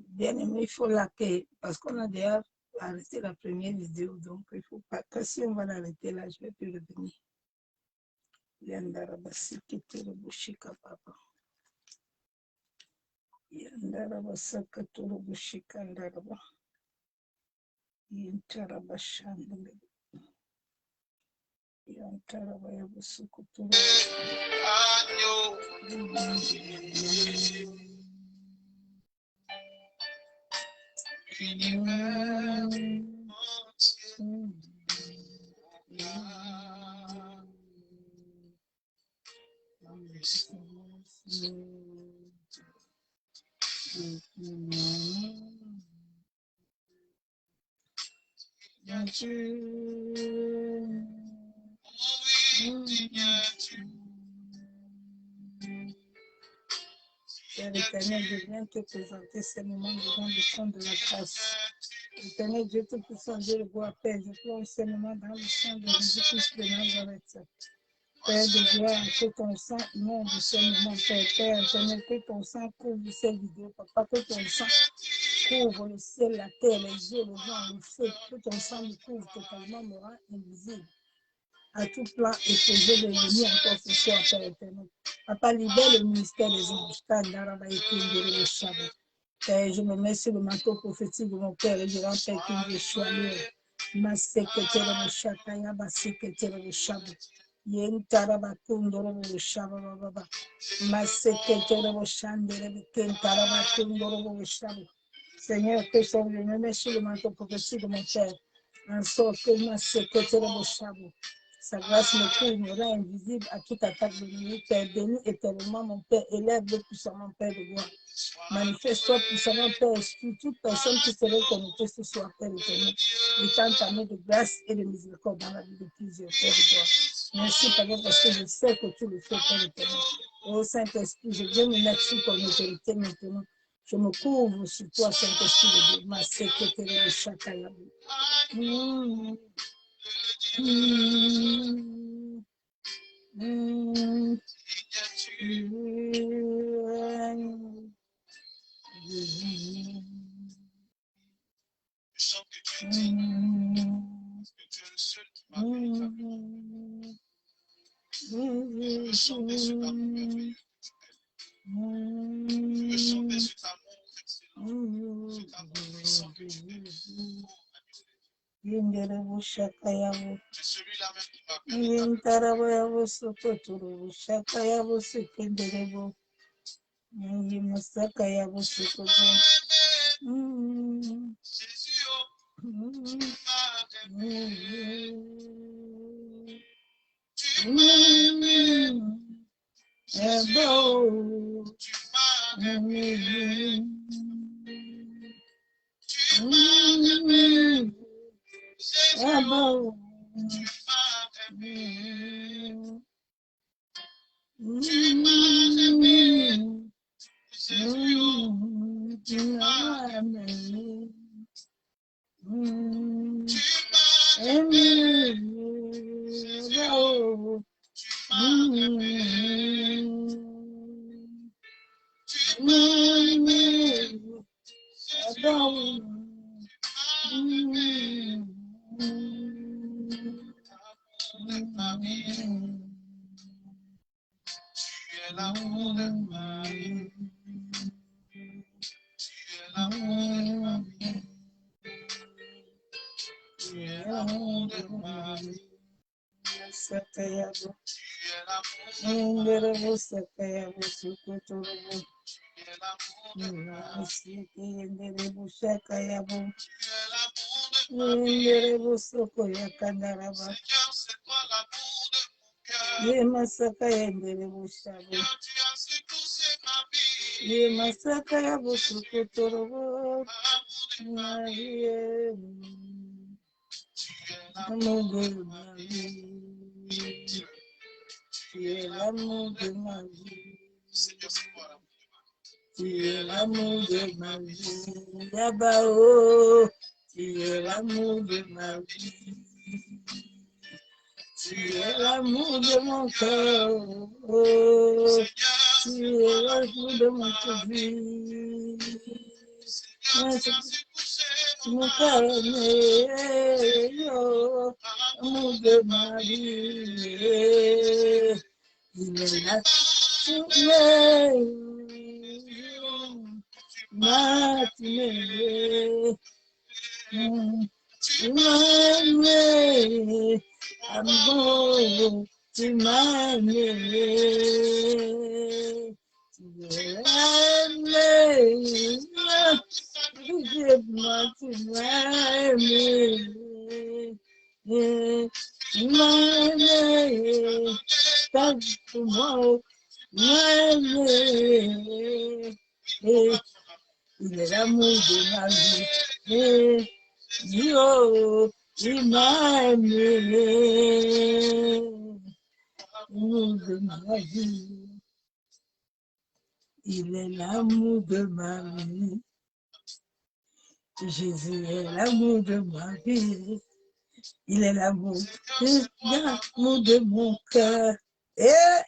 Bien aimé, il faut l'arrêter parce qu'on a déjà arrêté la première vidéo, donc il ne faut pas que si on va l'arrêter là, je ne vais plus revenir. Yandara basikitero bushika papa. Yandara basakatoro bushika ndaraba. Yantara bashandele. Yantara bayabusukutoro. L'Éternel, je viens te présenter ces moments devant le trône de la grâce. L'Éternel, Dieu Tout-Puissant, Dieu le bois paix, je plonge ces moments dans le sang de Jésus-Christ de Nazareth. Père de gloire, que ton sang inonde ces moments, Père, Père éternel, que ton sang couvre ces vidéos, Papa, que ton sang couvre le ciel, la terre, les yeux, les vents, le feu, que ton sang me couvre totalement, me rend invisible à tout plan et projet de l'ennemi encore ce soir, Père éternel. Papa, libère le ministère des anges. Père, je me mets sur le manteau prophétique de mon Père et je rends Père que je suis à l'heure. Ma secrétaire de Chakaya, ma secrétaire de Chabou. Yen Tarabakundoro de Chabou, ma secrétaire de Chandere, Ken Tarabakundoro de Chabou. Seigneur, que son je me mets sur le manteau prophétique de mon Père. En sorte que ma secrétaire de Chabou. Sa grâce me couvre, me rend invisible à toute attaque de l'ennemi. Père, bénis éternellement mon Père, élève-le puissamment, Père de gloire. Manifeste-toi puissamment, Père, sur toute personne qui serait connectée ce soir, Père éternel, étant entamé de grâce et de miséricorde dans la vie de plusieurs, Père de gloire. Merci, Père, parce que je sais que tu le fais, Père éternel. Ô Saint-Esprit, je viens me mettre sous ton autorité maintenant. Je me couvre sur toi, Saint-Esprit de Dieu. Ma secrétaire de Chakayabou. L'amour de ma vie, tu es l'amour de ma vie. Tu es l'amour de ma vie, Yabao, tu es l'amour de ma vie. Tu es l'amour de mon cœur, oh, tu es l'amour de mon vie. Mon cœur aimé, oh, amour de ma vie. Il est là, tu m'as aimé. Tu m'as aimé, amour, tu m'as aimé. Tu m'as aimé, moi, tu m'as aimé. Tu m'as aimé, ta vie pour moi, tu m'as aimé. Il est l'amour de ma vie. Yo, il m'a aimé, l'amour de ma vie. Il est l'amour de ma vie. Jésus est l'amour de ma vie. Il est l'amour de mon cœur. L'amour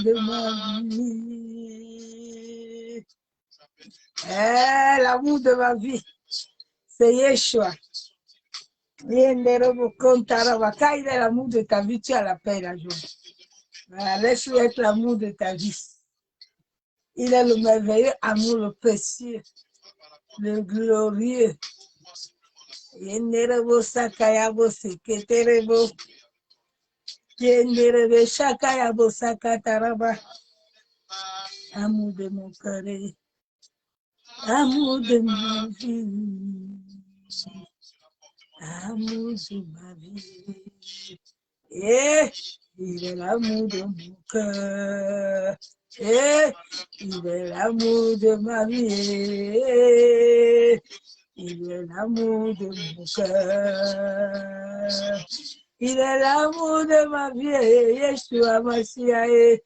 de ma vie. L'amour de ma vie, c'est Yeshua. Quand il est l'amour de ta vie, tu as la paix et la joie. Voilà, laisse-lui être l'amour de ta vie. Il est le merveilleux amour, le précieux, le glorieux. Yenderebo sakayabo seketerebo. Yenderebe shakayabo sakataraba. Amour de mon cœur, amour de ma vie. Amour de ma vie. Il est l'amour de mon cœur. Il est l'amour de ma vie. Il est l'amour de mon cœur. Il est l'amour de ma vie. Yeshua Mashiach.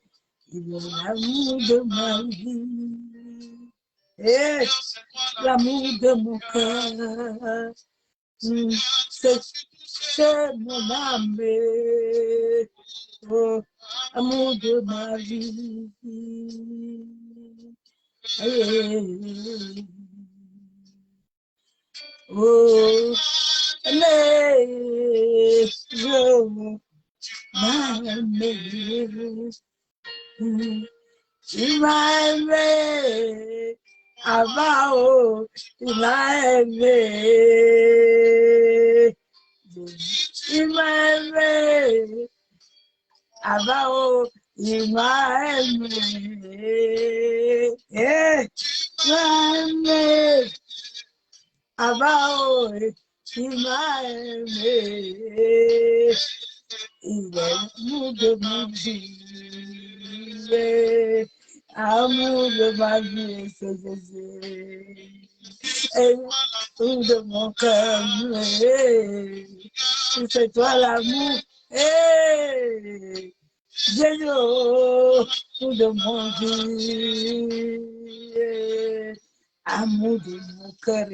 Il est l'amour de ma vie. L'amour de mon cœur. C'est mon âme, oh, amour de ma vie. Oh, mais je m'aime. Tu m'as aimé, Abao, tu m'as aimé. Tu m'as aimé, Abao, tu m'as aimé. Tu m'as aimé, Abao, tu m'as aimé. Il est l'amour de ma vie. Amour de ma vie, c'est Jésus. Et l'amour de mon cœur, c'est toi l'amour. Jésus, amour de mon vie. Amour de mon cœur.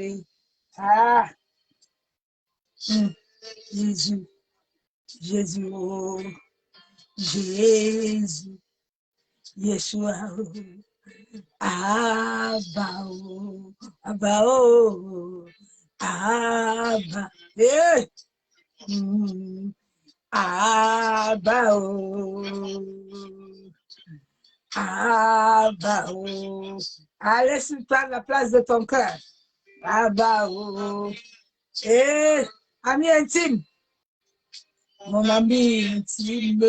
Jésus. Jésus, oh, Jésus, Yeshua, oh, Abba, oh, Abba, oh, Abba, Abba, oh, Abba, oh. Allez, sur la place de ton cœur. Abba, oh, ami intime. Mon ami intime,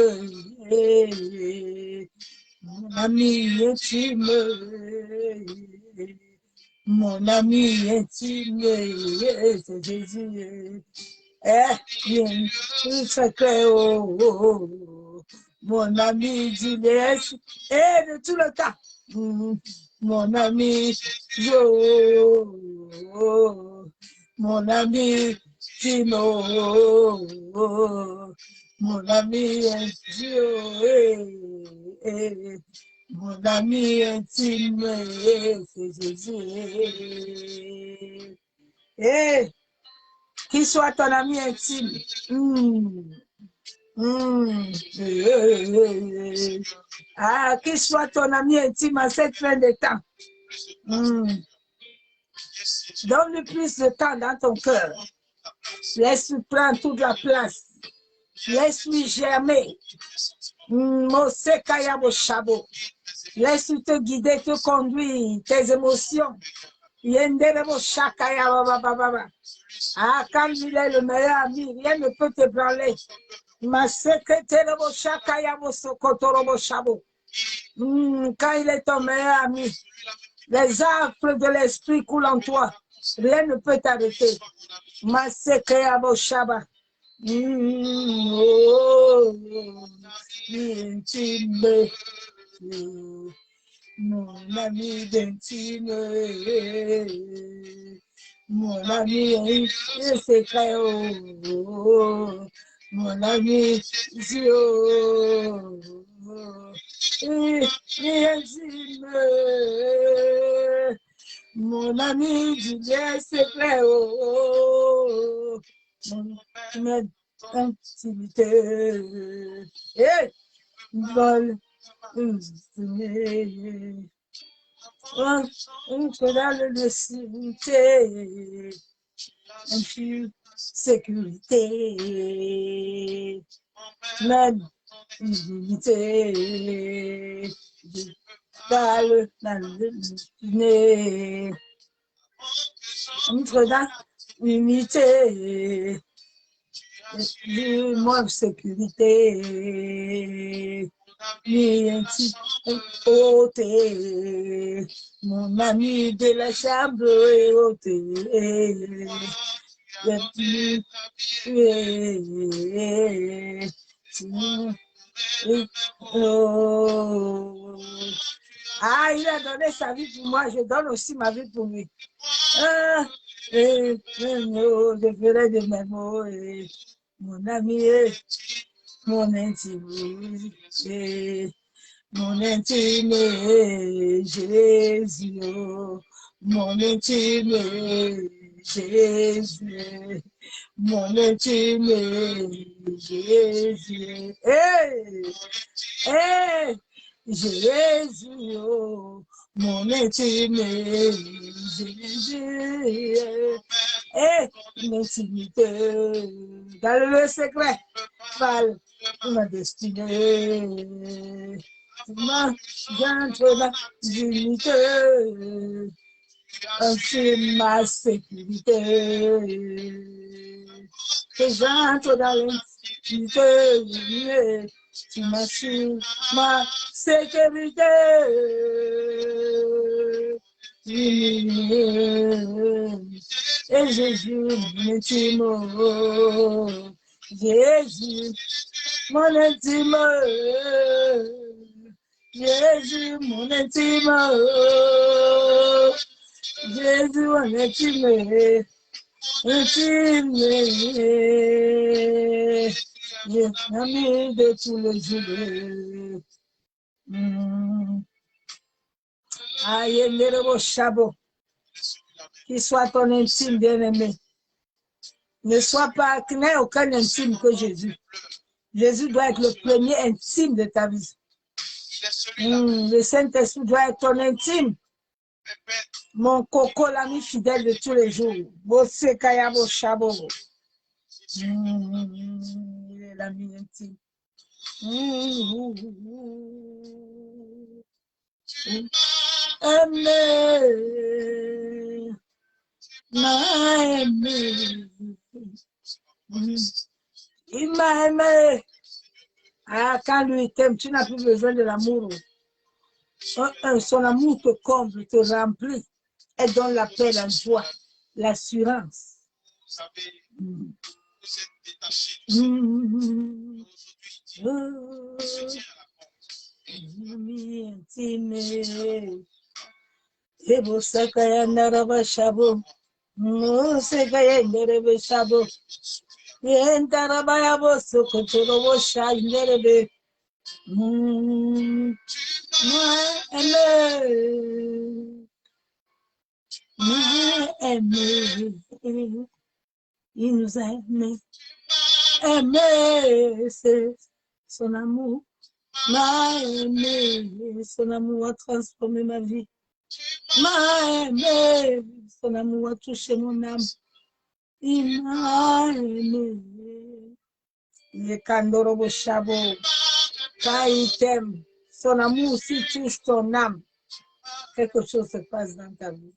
mon ami intime, mon ami intime, c'est Jésus. Il secret, oh, mon ami Juliette, de tout le temps, mon ami Jo, mon ami Timo, mon ami Dieu, mon ami intime, c'est Jésus. Qu'il soit ton ami intime. Ah, qu'il soit ton ami intime à cette fin de temps. Donne-lui plus de temps dans ton cœur. Laisse-lui prendre toute la place. Laisse-lui germer. Laisse-lui te guider, te conduire, tes émotions. Ah, quand il est le meilleur ami, rien ne peut te branler. Quand il est ton meilleur ami, les affres de l'esprit coulent en toi. Rien ne peut t'arrêter. Intime, mon ami d'intime, mon ami secret, mon ami intime, mon ami du bien secret, mon intimité, vol, entre dans le sécurité, sécurité, même unité, dans le nez, entre dans l'unité, du moins sécurité. Mon ami de la chambre est ôté. Ah, il a donné sa vie pour moi, je donne aussi ma vie pour lui. Je ferai de mes mots, mon ami, mon intime, mon intime Jésus, mon intime Jésus, mon intime Jésus, Jésus, mon intime Jésus, l'intimité, dans le secret, parle ma destinée. J'entre dans l'unité, c'est ma sécurité. Que j'entre dans l'intimité, tu m'assures ma sécurité. Et Jésus, mon intime, Jésus, mon intime, Jésus, mon intime, Jésus, mon intime, intime, ami de tous les jours. Aïe, le chabo, qu'il soit ton intime bien-aimé. Ne sois pas, qu'il n'ait aucun intime que Jésus. Jésus doit être le premier intime de ta vie. Le Saint-Esprit doit être ton intime. Mon coco, l'ami fidèle de tous les jours. Bosse Kayabo Chabo. Il est l'ami intime. Aimé, m'a aimé. Il m'a aimé. Ah, quand lui t'aime, tu n'as plus besoin de l'amour. Son amour te comble, te remplit et donne la paix, la joie, l'assurance. Il nous a aimés. Aimé, c'est son amour. M'a aimé, son amour a transformé ma vie. M'a aimé, son amour a touché mon âme. Il m'a aimé. Il est Kandorobo Chabo. Quand il t'aime, son amour aussi touche ton âme. Quelque chose se passe dans ta vie.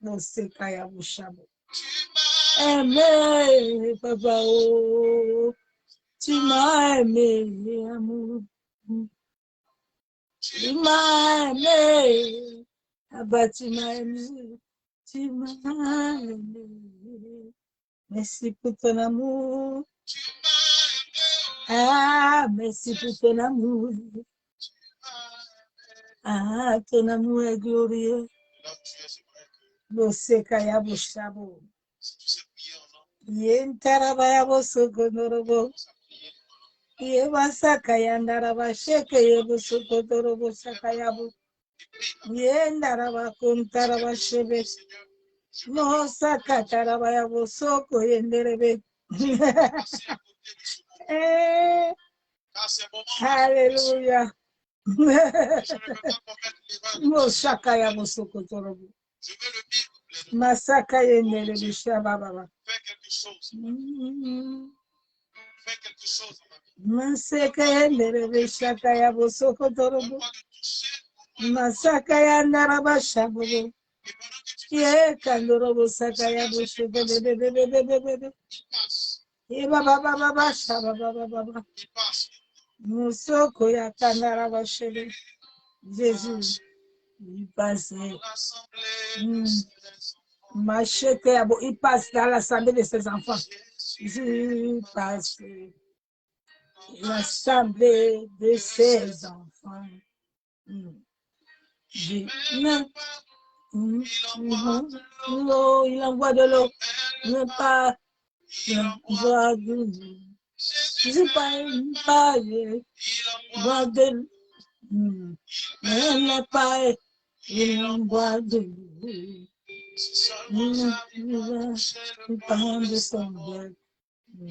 Non, c'est Kayabo Chabo. Aimé, papa, oh, tu m'as aimé, amour. Tu m'as aimé, ah bah tu m'as aimé, tu m'as aimé. Merci pour ton amour. Ah, merci pour ton amour. Ah, ton amour est glorieux. Bose kaya boshabo. Yen tarabaya boso gondorobo. Ye basaka yandaraba sheke ye boso gondorobo sakayabo. Yen daraba kuntaraba shebe. No saka tarabaya boso koyenderebe. Hallelujah. Mo shakaya boso kotorobo. Masaka yenderebe shababa. Masaka yenderebe shakaya boso kotorobo. Masaka yandaraba shabobo. Ye kandorobo sakaya boso bebe. Ye baba baba shababa baba. Musoko ya kandaraba shebe. Jésus, il passe. Il passe dans l'assemblée de ses enfants. Il passe l'assemblée de ses enfants. Il envoie de l'eau. Il envoie de l'eau. Je pas de l'eau. Il envoie de l'eau. Il prend de son bec. Je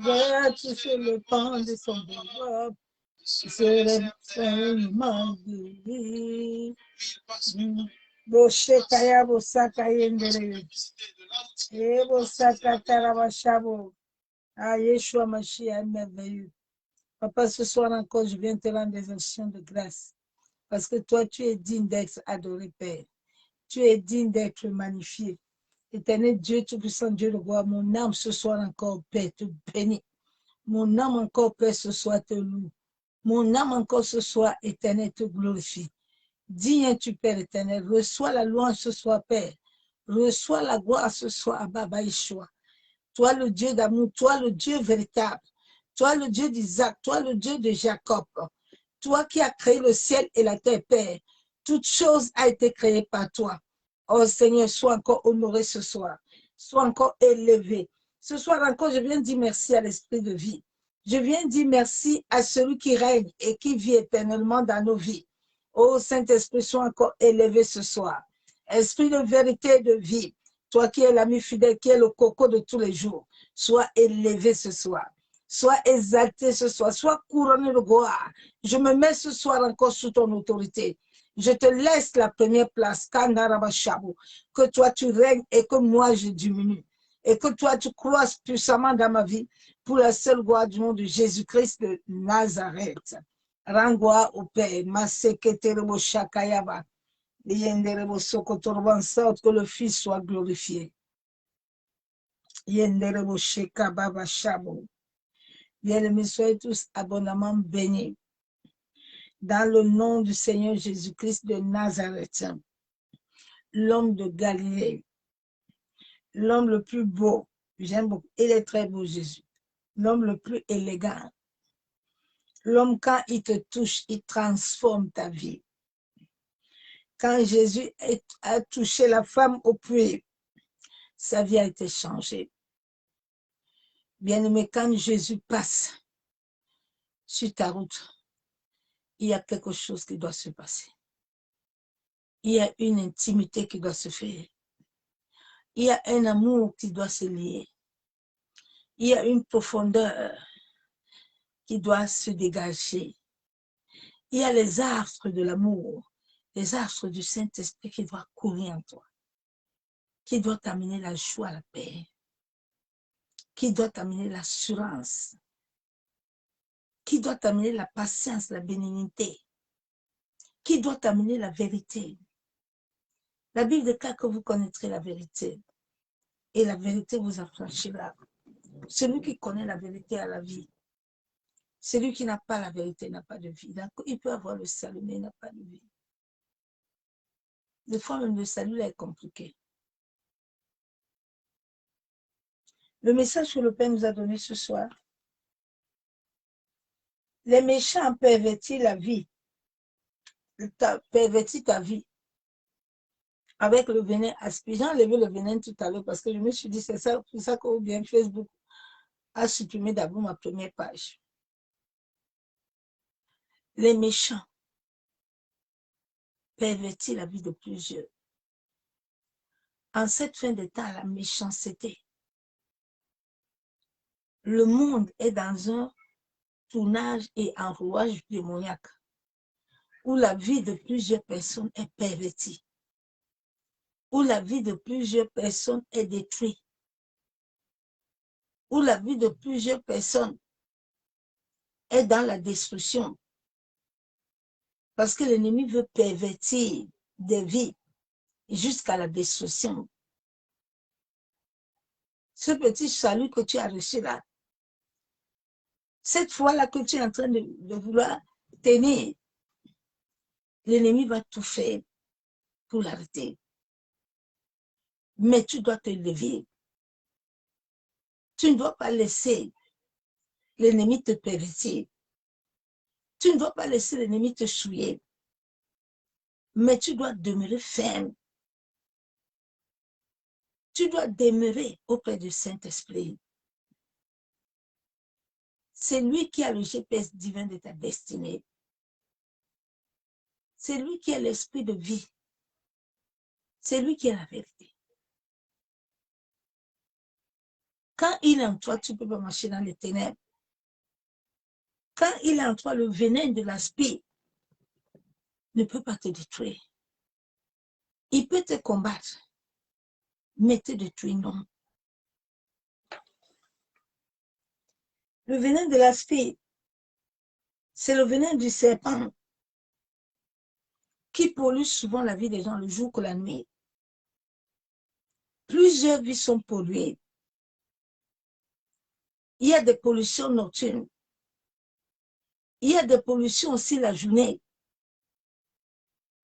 vais toucher le pan de son bec. Boshekaya bosaka yendere. Bosaka tarabashabo. Ah, Yeshua Mashiach est merveilleux. Papa, ce soir encore, je viens te rendre des actions de grâce. Parce que toi, tu es digne d'être adoré, Père. Tu es digne d'être magnifié. Éternel Dieu, Tout-Puissant Dieu le roi, mon âme ce soir encore, Père, te bénit. Mon âme encore, Père, ce soir te loue. Mon âme encore ce soir, Éternel, te glorifie. Digne es-tu, Père éternel. Reçois la louange ce soir, Père. Reçois la gloire ce soir, Baba Yeshua. Toi, le Dieu d'amour, toi, le Dieu véritable. Toi, le Dieu d'Isaac, toi, le Dieu de Jacob. Toi qui as créé le ciel et la terre, Père. Toute chose a été créée par toi. Oh Seigneur, sois encore honoré ce soir. Sois encore élevé. Ce soir encore, je viens dire merci à l'esprit de vie. Je viens dire merci à celui qui règne et qui vit éternellement dans nos vies. Oh Saint-Esprit, sois encore élevé ce soir. Esprit de vérité et de vie, toi qui es l'ami fidèle, qui es le coco de tous les jours, sois élevé ce soir. Sois exalté ce soir, sois couronné de gloire. Je me mets ce soir encore sous ton autorité. Je te laisse la première place, Kandarabashabu, que toi tu règnes et que moi je diminue. Et que toi tu croisses puissamment dans ma vie pour la seule gloire du nom de Jésus-Christ de Nazareth. Rends gloire au Père, Maseketerebo Shakayaba, Yenderebo Sokotorban, sorte que le Fils soit glorifié. Yenderebo Shekababa Shabu. Bien-aimés, soyez tous abondamment bénis. Dans le nom du Seigneur Jésus-Christ de Nazareth, l'homme de Galilée, l'homme le plus beau, j'aime beaucoup, il est très beau Jésus, l'homme le plus élégant, l'homme quand il te touche, il transforme ta vie. Quand Jésus a touché la femme au puits, sa vie a été changée. Bien-aimé, quand Jésus passe sur ta route, il y a quelque chose qui doit se passer. il y a une intimité qui doit se faire. Il y a un amour qui doit se lier. Il y a une profondeur qui doit se dégager. Il y a les astres de l'amour, les astres du Saint-Esprit qui doivent courir en toi, qui doivent t'amener la joie, la paix, qui doit t'amener l'assurance, qui doit t'amener la patience, la bénignité, qui doit t'amener la vérité. La Bible déclare que vous connaîtrez la vérité et la vérité vous affranchira. Celui qui connaît la vérité a la vie. Celui qui n'a pas la vérité n'a pas de vie. Donc, il peut avoir le salut, mais il n'a pas de vie. Des fois, même le salut là est compliqué. Le message que le Père nous a donné ce soir, les méchants pervertissent la vie, pervertissent ta vie avec le venin aspiré. J'ai enlevé le venin tout à l'heure parce que je me suis dit, c'est ça, pour ça que bien Facebook a supprimé d'abord ma première page. Les méchants pervertissent la vie de plusieurs. En cette fin de temps, la méchanceté, le monde est dans un tournage et enrouage démoniaque où la vie de plusieurs personnes est pervertie, où la vie de plusieurs personnes est détruite, où la vie de plusieurs personnes est dans la destruction. Parce que l'ennemi veut pervertir des vies jusqu'à la destruction. Ce petit salut que tu as reçu là, cette fois-là que tu es en train de vouloir tenir, l'ennemi va tout faire pour l'arrêter. Mais tu dois te lever. Tu ne dois pas laisser l'ennemi te pervertir. Tu ne dois pas laisser l'ennemi te souiller. Mais tu dois demeurer ferme. Tu dois demeurer auprès du Saint-Esprit. C'est lui qui a le GPS divin de ta destinée. C'est lui qui a l'esprit de vie. C'est lui qui a la vérité. Quand il est en toi, tu ne peux pas marcher dans les ténèbres. Quand il est en toi, le venin de l'aspect ne peut pas te détruire. Il peut te combattre, mais te détruire non. Le venin de l'aspect, c'est le venin du serpent qui pollue souvent la vie des gens le jour que la nuit. Plusieurs vies sont polluées. Il y a des pollutions nocturnes. Il y a des pollutions aussi la journée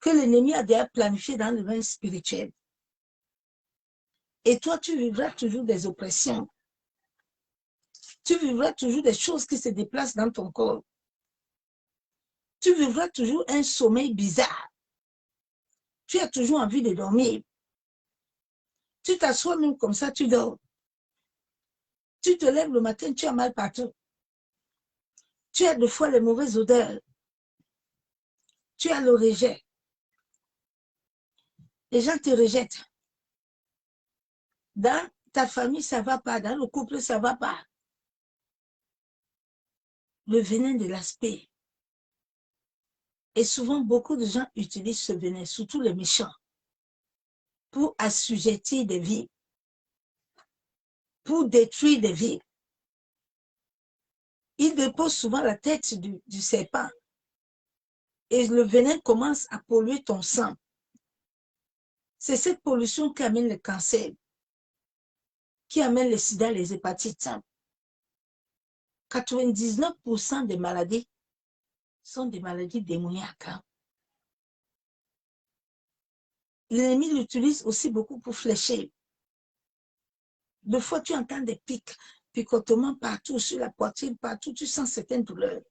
que l'ennemi a déjà planifié dans le règne spirituel. Et toi, tu vivras toujours des oppressions. Tu vivras toujours des choses qui se déplacent dans ton corps. Tu vivras toujours un sommeil bizarre. Tu as toujours envie de dormir. Tu t'assois même comme ça, tu dors. Tu te lèves le matin, tu as mal partout. Tu as des fois les mauvaises odeurs. Tu as le rejet. Les gens te rejettent. Dans ta famille, ça ne va pas. Dans le couple, ça ne va pas. Le venin de l'aspect. Et souvent, beaucoup de gens utilisent ce venin, surtout les méchants, pour assujettir des vies, pour détruire des vies. Ils déposent souvent la tête du serpent et le venin commence à polluer ton sang. C'est cette pollution qui amène le cancer, qui amène le sida, les hépatites. 99% des maladies sont des maladies démoniaques. L'ennemi l'utilise aussi beaucoup pour flécher. Des fois, tu entends des pics, picotements partout, sur la poitrine, partout, tu sens certaines douleurs.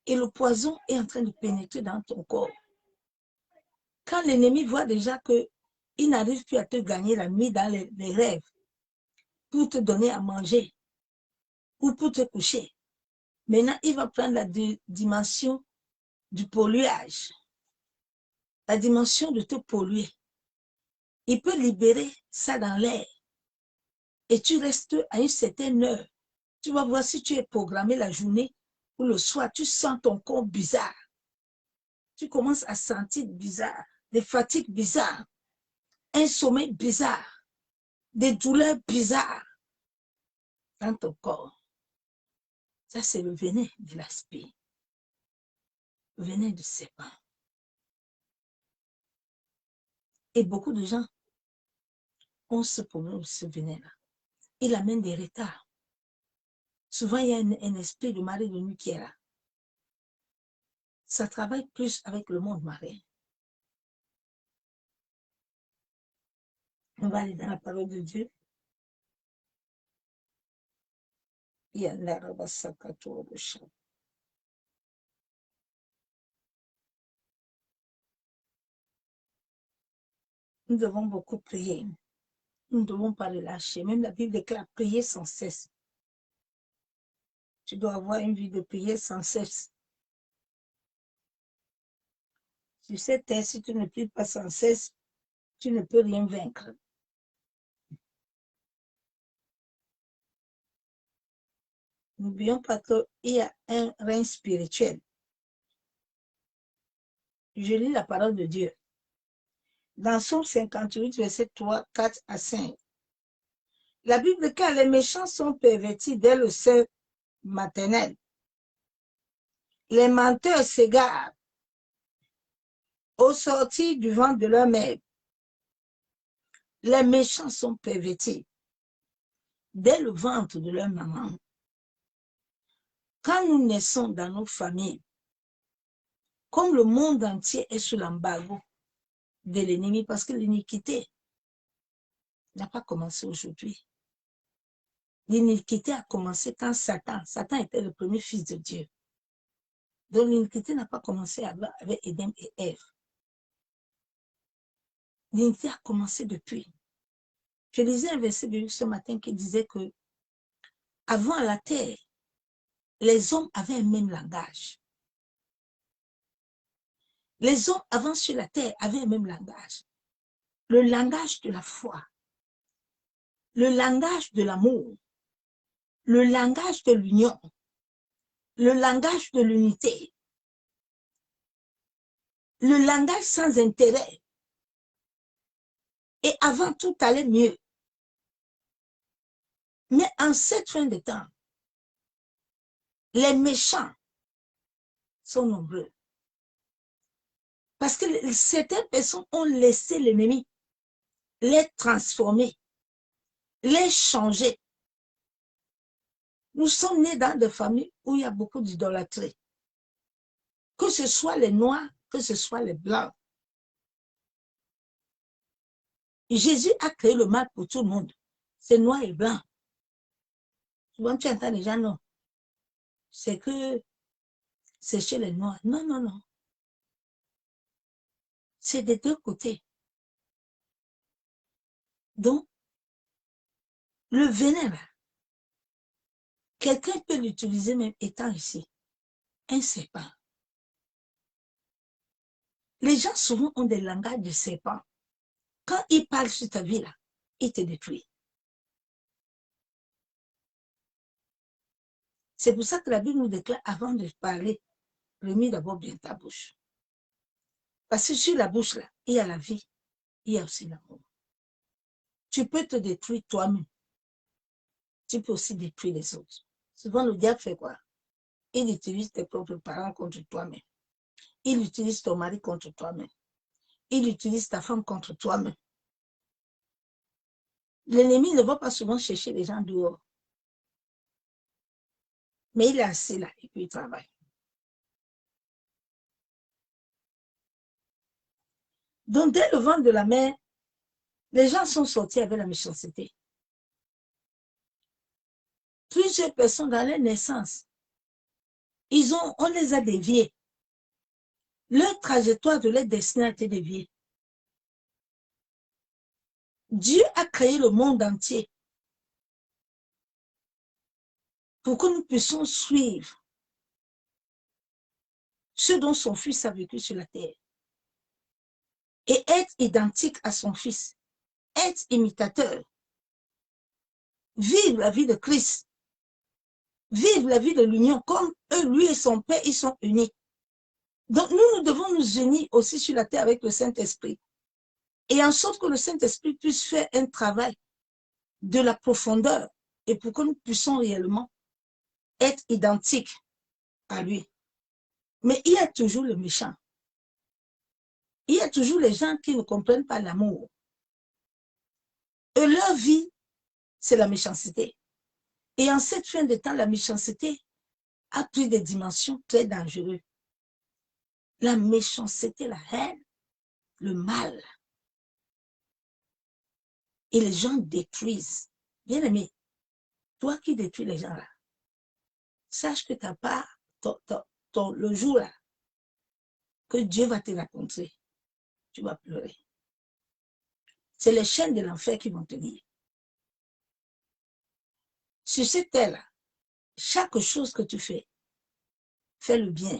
Et le poison est en train de pénétrer dans ton corps. Quand l'ennemi voit déjà qu'il n'arrive plus à te gagner la nuit dans les rêves pour te donner à manger ou pour te coucher, maintenant, il va prendre la dimension du polluage, la dimension de te polluer. Il peut libérer ça dans l'air. Et tu restes à une certaine heure. Tu vas voir si tu es programmé la journée ou le soir, tu sens ton corps bizarre. Tu commences à sentir bizarre, des fatigues bizarres, un sommeil bizarre, des douleurs bizarres dans ton corps. Ça, c'est le venin de l'aspect. Le venin du serpent. Et beaucoup de gens ont ce problème, ce venin-là. Il amène des retards. Souvent, il y a un esprit de marée de nuit qui est là. Ça travaille plus avec le monde marin. On va aller dans la parole de Dieu. Nous devons beaucoup prier. Nous ne devons pas le lâcher. Même la Bible déclare prier sans cesse. Tu dois avoir une vie de prière sans cesse. Sur cette terre, si tu ne pries pas sans cesse, tu ne peux rien vaincre. N'oublions pas qu'il y a un règne spirituel. Je lis la parole de Dieu. Dans Somme 58, verset 3, 4 à 5. La Bible dit que les méchants sont pervertis dès le sein maternel. Les menteurs s'égarent au sortir du ventre de leur mère. Les méchants sont pervertis dès le ventre de leur maman. Quand nous naissons dans nos familles, comme le monde entier est sous l'embargo de l'ennemi, parce que l'iniquité n'a pas commencé aujourd'hui. L'iniquité a commencé quand Satan était le premier fils de Dieu. Donc l'iniquité n'a pas commencé avec Éden et Ève. L'iniquité a commencé depuis. Je lisais un verset biblique ce matin qui disait que avant la terre, les hommes avaient un même langage. Les hommes avant sur la terre avaient un même langage. Le langage de la foi, le langage de l'amour, le langage de l'union, le langage de l'unité, le langage sans intérêt. Et avant, tout allait mieux. Mais en cette fin de temps, les méchants sont nombreux. Parce que certaines personnes ont laissé l'ennemi les transformer, les changer. Nous sommes nés dans des familles où il y a beaucoup d'idolâtrie. Que ce soit les noirs, que ce soit les blancs. Jésus a créé le mal pour tout le monde. C'est noir et blanc. Souvent tu entends les gens, non. C'est que c'est chez les noirs. Non, non, non. C'est des deux côtés. Donc, le venin, là, quelqu'un peut l'utiliser même étant ici. Un serpent. Les gens souvent ont des langages de serpent. Quand ils parlent sur ta vie, là, ils te détruisent. C'est pour ça que la Bible nous déclare, avant de parler, remets d'abord bien ta bouche. Parce que sur la bouche, là, il y a la vie, il y a aussi l'amour. Tu peux te détruire toi-même. Tu peux aussi détruire les autres. Souvent, le diable fait quoi? Il utilise tes propres parents contre toi-même. Il utilise ton mari contre toi-même. Il utilise ta femme contre toi-même. L'ennemi ne va pas souvent chercher les gens dehors. Mais il est assis là et puis il travaille. Donc, dès le ventre de la mère, les gens sont sortis avec la méchanceté. Plusieurs personnes dans leur naissance, on les a déviés. Leur trajectoire de leur destinée a été déviée. Dieu a créé le monde entier pour que nous puissions suivre ce dont son fils a vécu sur la terre. Et être identique à son fils, être imitateur, vivre la vie de Christ, vivre la vie de l'union, comme eux, lui et son Père, ils sont unis. Donc nous devons nous unir aussi sur la terre avec le Saint-Esprit. Et en sorte que le Saint-Esprit puisse faire un travail de la profondeur et pour que nous puissions réellement être identiques à lui. Mais il y a toujours le méchant. Il y a toujours les gens qui ne comprennent pas l'amour. Et leur vie, c'est la méchanceté. Et en cette fin de temps, la méchanceté a pris des dimensions très dangereuses. La méchanceté, la haine, le mal. Et les gens détruisent. Bien aimé, toi qui détruis les gens là, sache que ta part, le jour là, que Dieu va te rencontrer, tu vas pleurer. C'est les chaînes de l'enfer qui vont te lier. Sur cette terre-là, chaque chose que tu fais, fais le bien.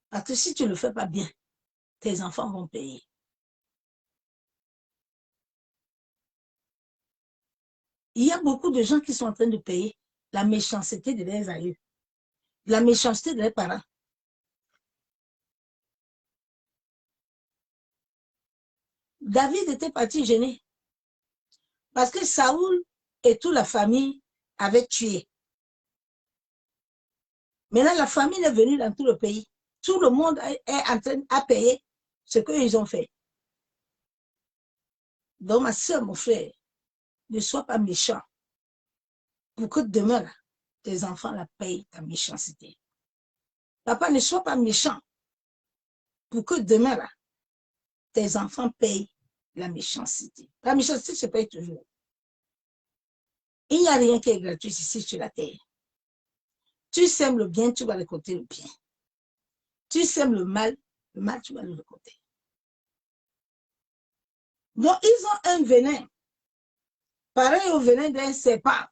Parce que si tu ne le fais pas bien, tes enfants vont payer. Il y a beaucoup de gens qui sont en train de payer la méchanceté de leurs aïeux, la méchanceté de leurs parents. David était parti gêné parce que Saoul et toute la famille avaient tué. Maintenant, la famine est venue dans tout le pays. Tout le monde est en train de payer ce qu'ils ont fait. Donc, ma soeur, mon frère, ne sois pas méchant pour que demain, là, tes enfants la payent ta méchanceté. Papa, ne sois pas méchant pour que demain, là, tes enfants payent la méchanceté. La méchanceté se paye toujours. Il n'y a rien qui est gratuit ici sur la terre. Tu sèmes le bien, tu vas récolter le bien. Tu sèmes le mal, tu vas le récolter. Donc, ils ont un venin, pareil au venin d'un serpent.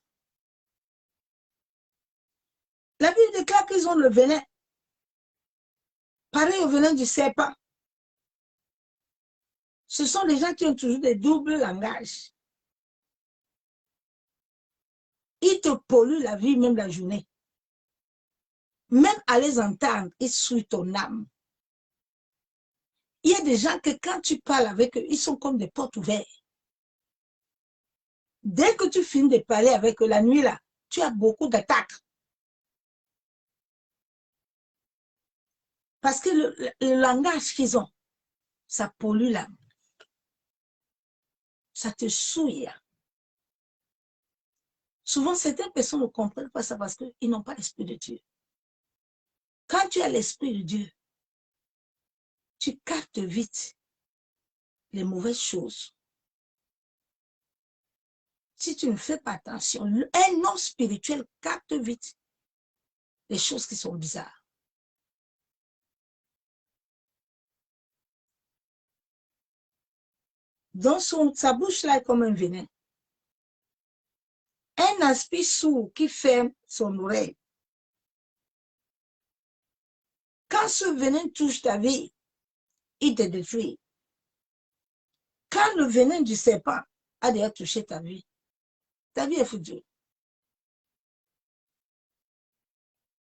La Bible déclare qu'ils ont le venin, pareil au venin du serpent. Ce sont des gens qui ont toujours des doubles langages. Ils te polluent la vie, même la journée. Même à les entendre, ils souillent ton âme. Il y a des gens que quand tu parles avec eux, ils sont comme des portes ouvertes. Dès que tu finis de parler avec eux la nuit, là, tu as beaucoup d'attaques. Parce que le langage qu'ils ont, ça pollue l'âme. Ça te souille. Souvent, certaines personnes ne comprennent pas ça parce qu'ils n'ont pas l'esprit de Dieu. Quand tu as l'esprit de Dieu, tu captes vite les mauvaises choses. Si tu ne fais pas attention, un homme spirituel capte vite les choses qui sont bizarres. Donc, sa bouche là est comme un venin. Un aspect sourd qui ferme son oreille. Quand ce venin touche ta vie, il te détruit. Quand le venin du serpent a déjà touché ta vie est foutue.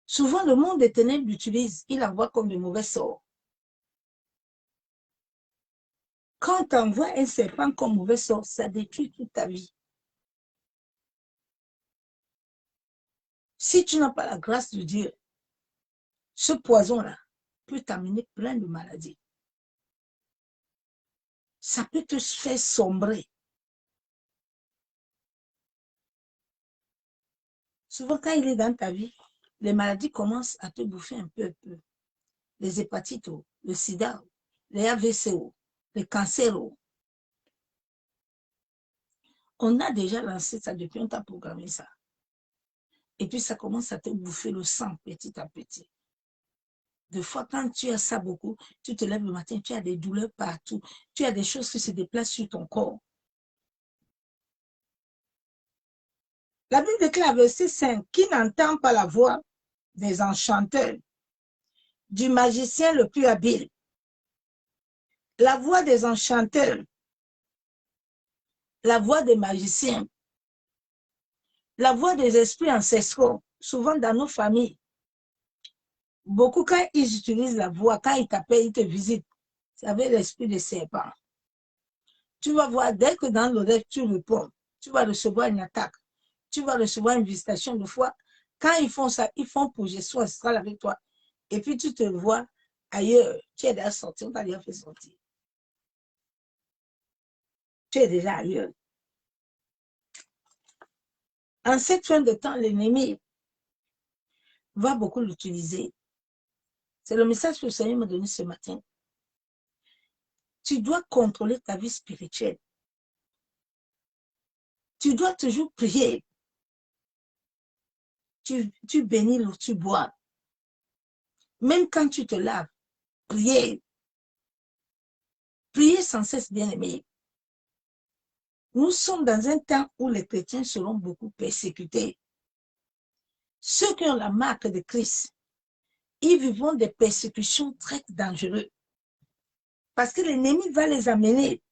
Souvent, le monde des ténèbres l'utilise, il la voit comme de mauvais sorts. Quand tu envoies un serpent comme mauvais sort, ça détruit toute ta vie. Si tu n'as pas la grâce de Dieu, ce poison-là peut t'amener plein de maladies. Ça peut te faire sombrer. Souvent, quand il est dans ta vie, les maladies commencent à te bouffer un peu. Les hépatites, le sida, les AVC, les cancers. On a déjà lancé ça depuis, on t'a programmé ça. Et puis, ça commence à te bouffer le sang petit à petit. Des fois, quand tu as ça beaucoup, tu te lèves le matin, tu as des douleurs partout. Tu as des choses qui se déplacent sur ton corps. La Bible déclare, verset 5, qui n'entend pas la voix des enchanteurs, du magicien le plus habile, la voix des enchanteurs, la voix des magiciens, la voix des esprits ancestraux, souvent dans nos familles. Beaucoup, quand ils utilisent la voix, quand ils t'appellent, ils te visitent, c'est avec l'esprit de serpent. Tu vas voir, dès que dans le rêve, tu réponds, tu vas recevoir une attaque, tu vas recevoir une visitation de foi. Quand ils font ça, ils font projection astrale avec toi. Et puis tu te vois ailleurs. Tu es déjà sorti, on t'a déjà fait sortir. Tu es déjà ailleurs. En cette fin de temps, l'ennemi va beaucoup l'utiliser. C'est le message que le Seigneur m'a donné ce matin. Tu dois contrôler ta vie spirituelle. Tu dois toujours prier. Tu bénis l'eau, tu bois. Même quand tu te laves, prier. Priez sans cesse, bien-aimé. Nous sommes dans un temps où les chrétiens seront beaucoup persécutés. Ceux qui ont la marque de Christ, ils vivront des persécutions très dangereuses. Parce que l'ennemi va les amener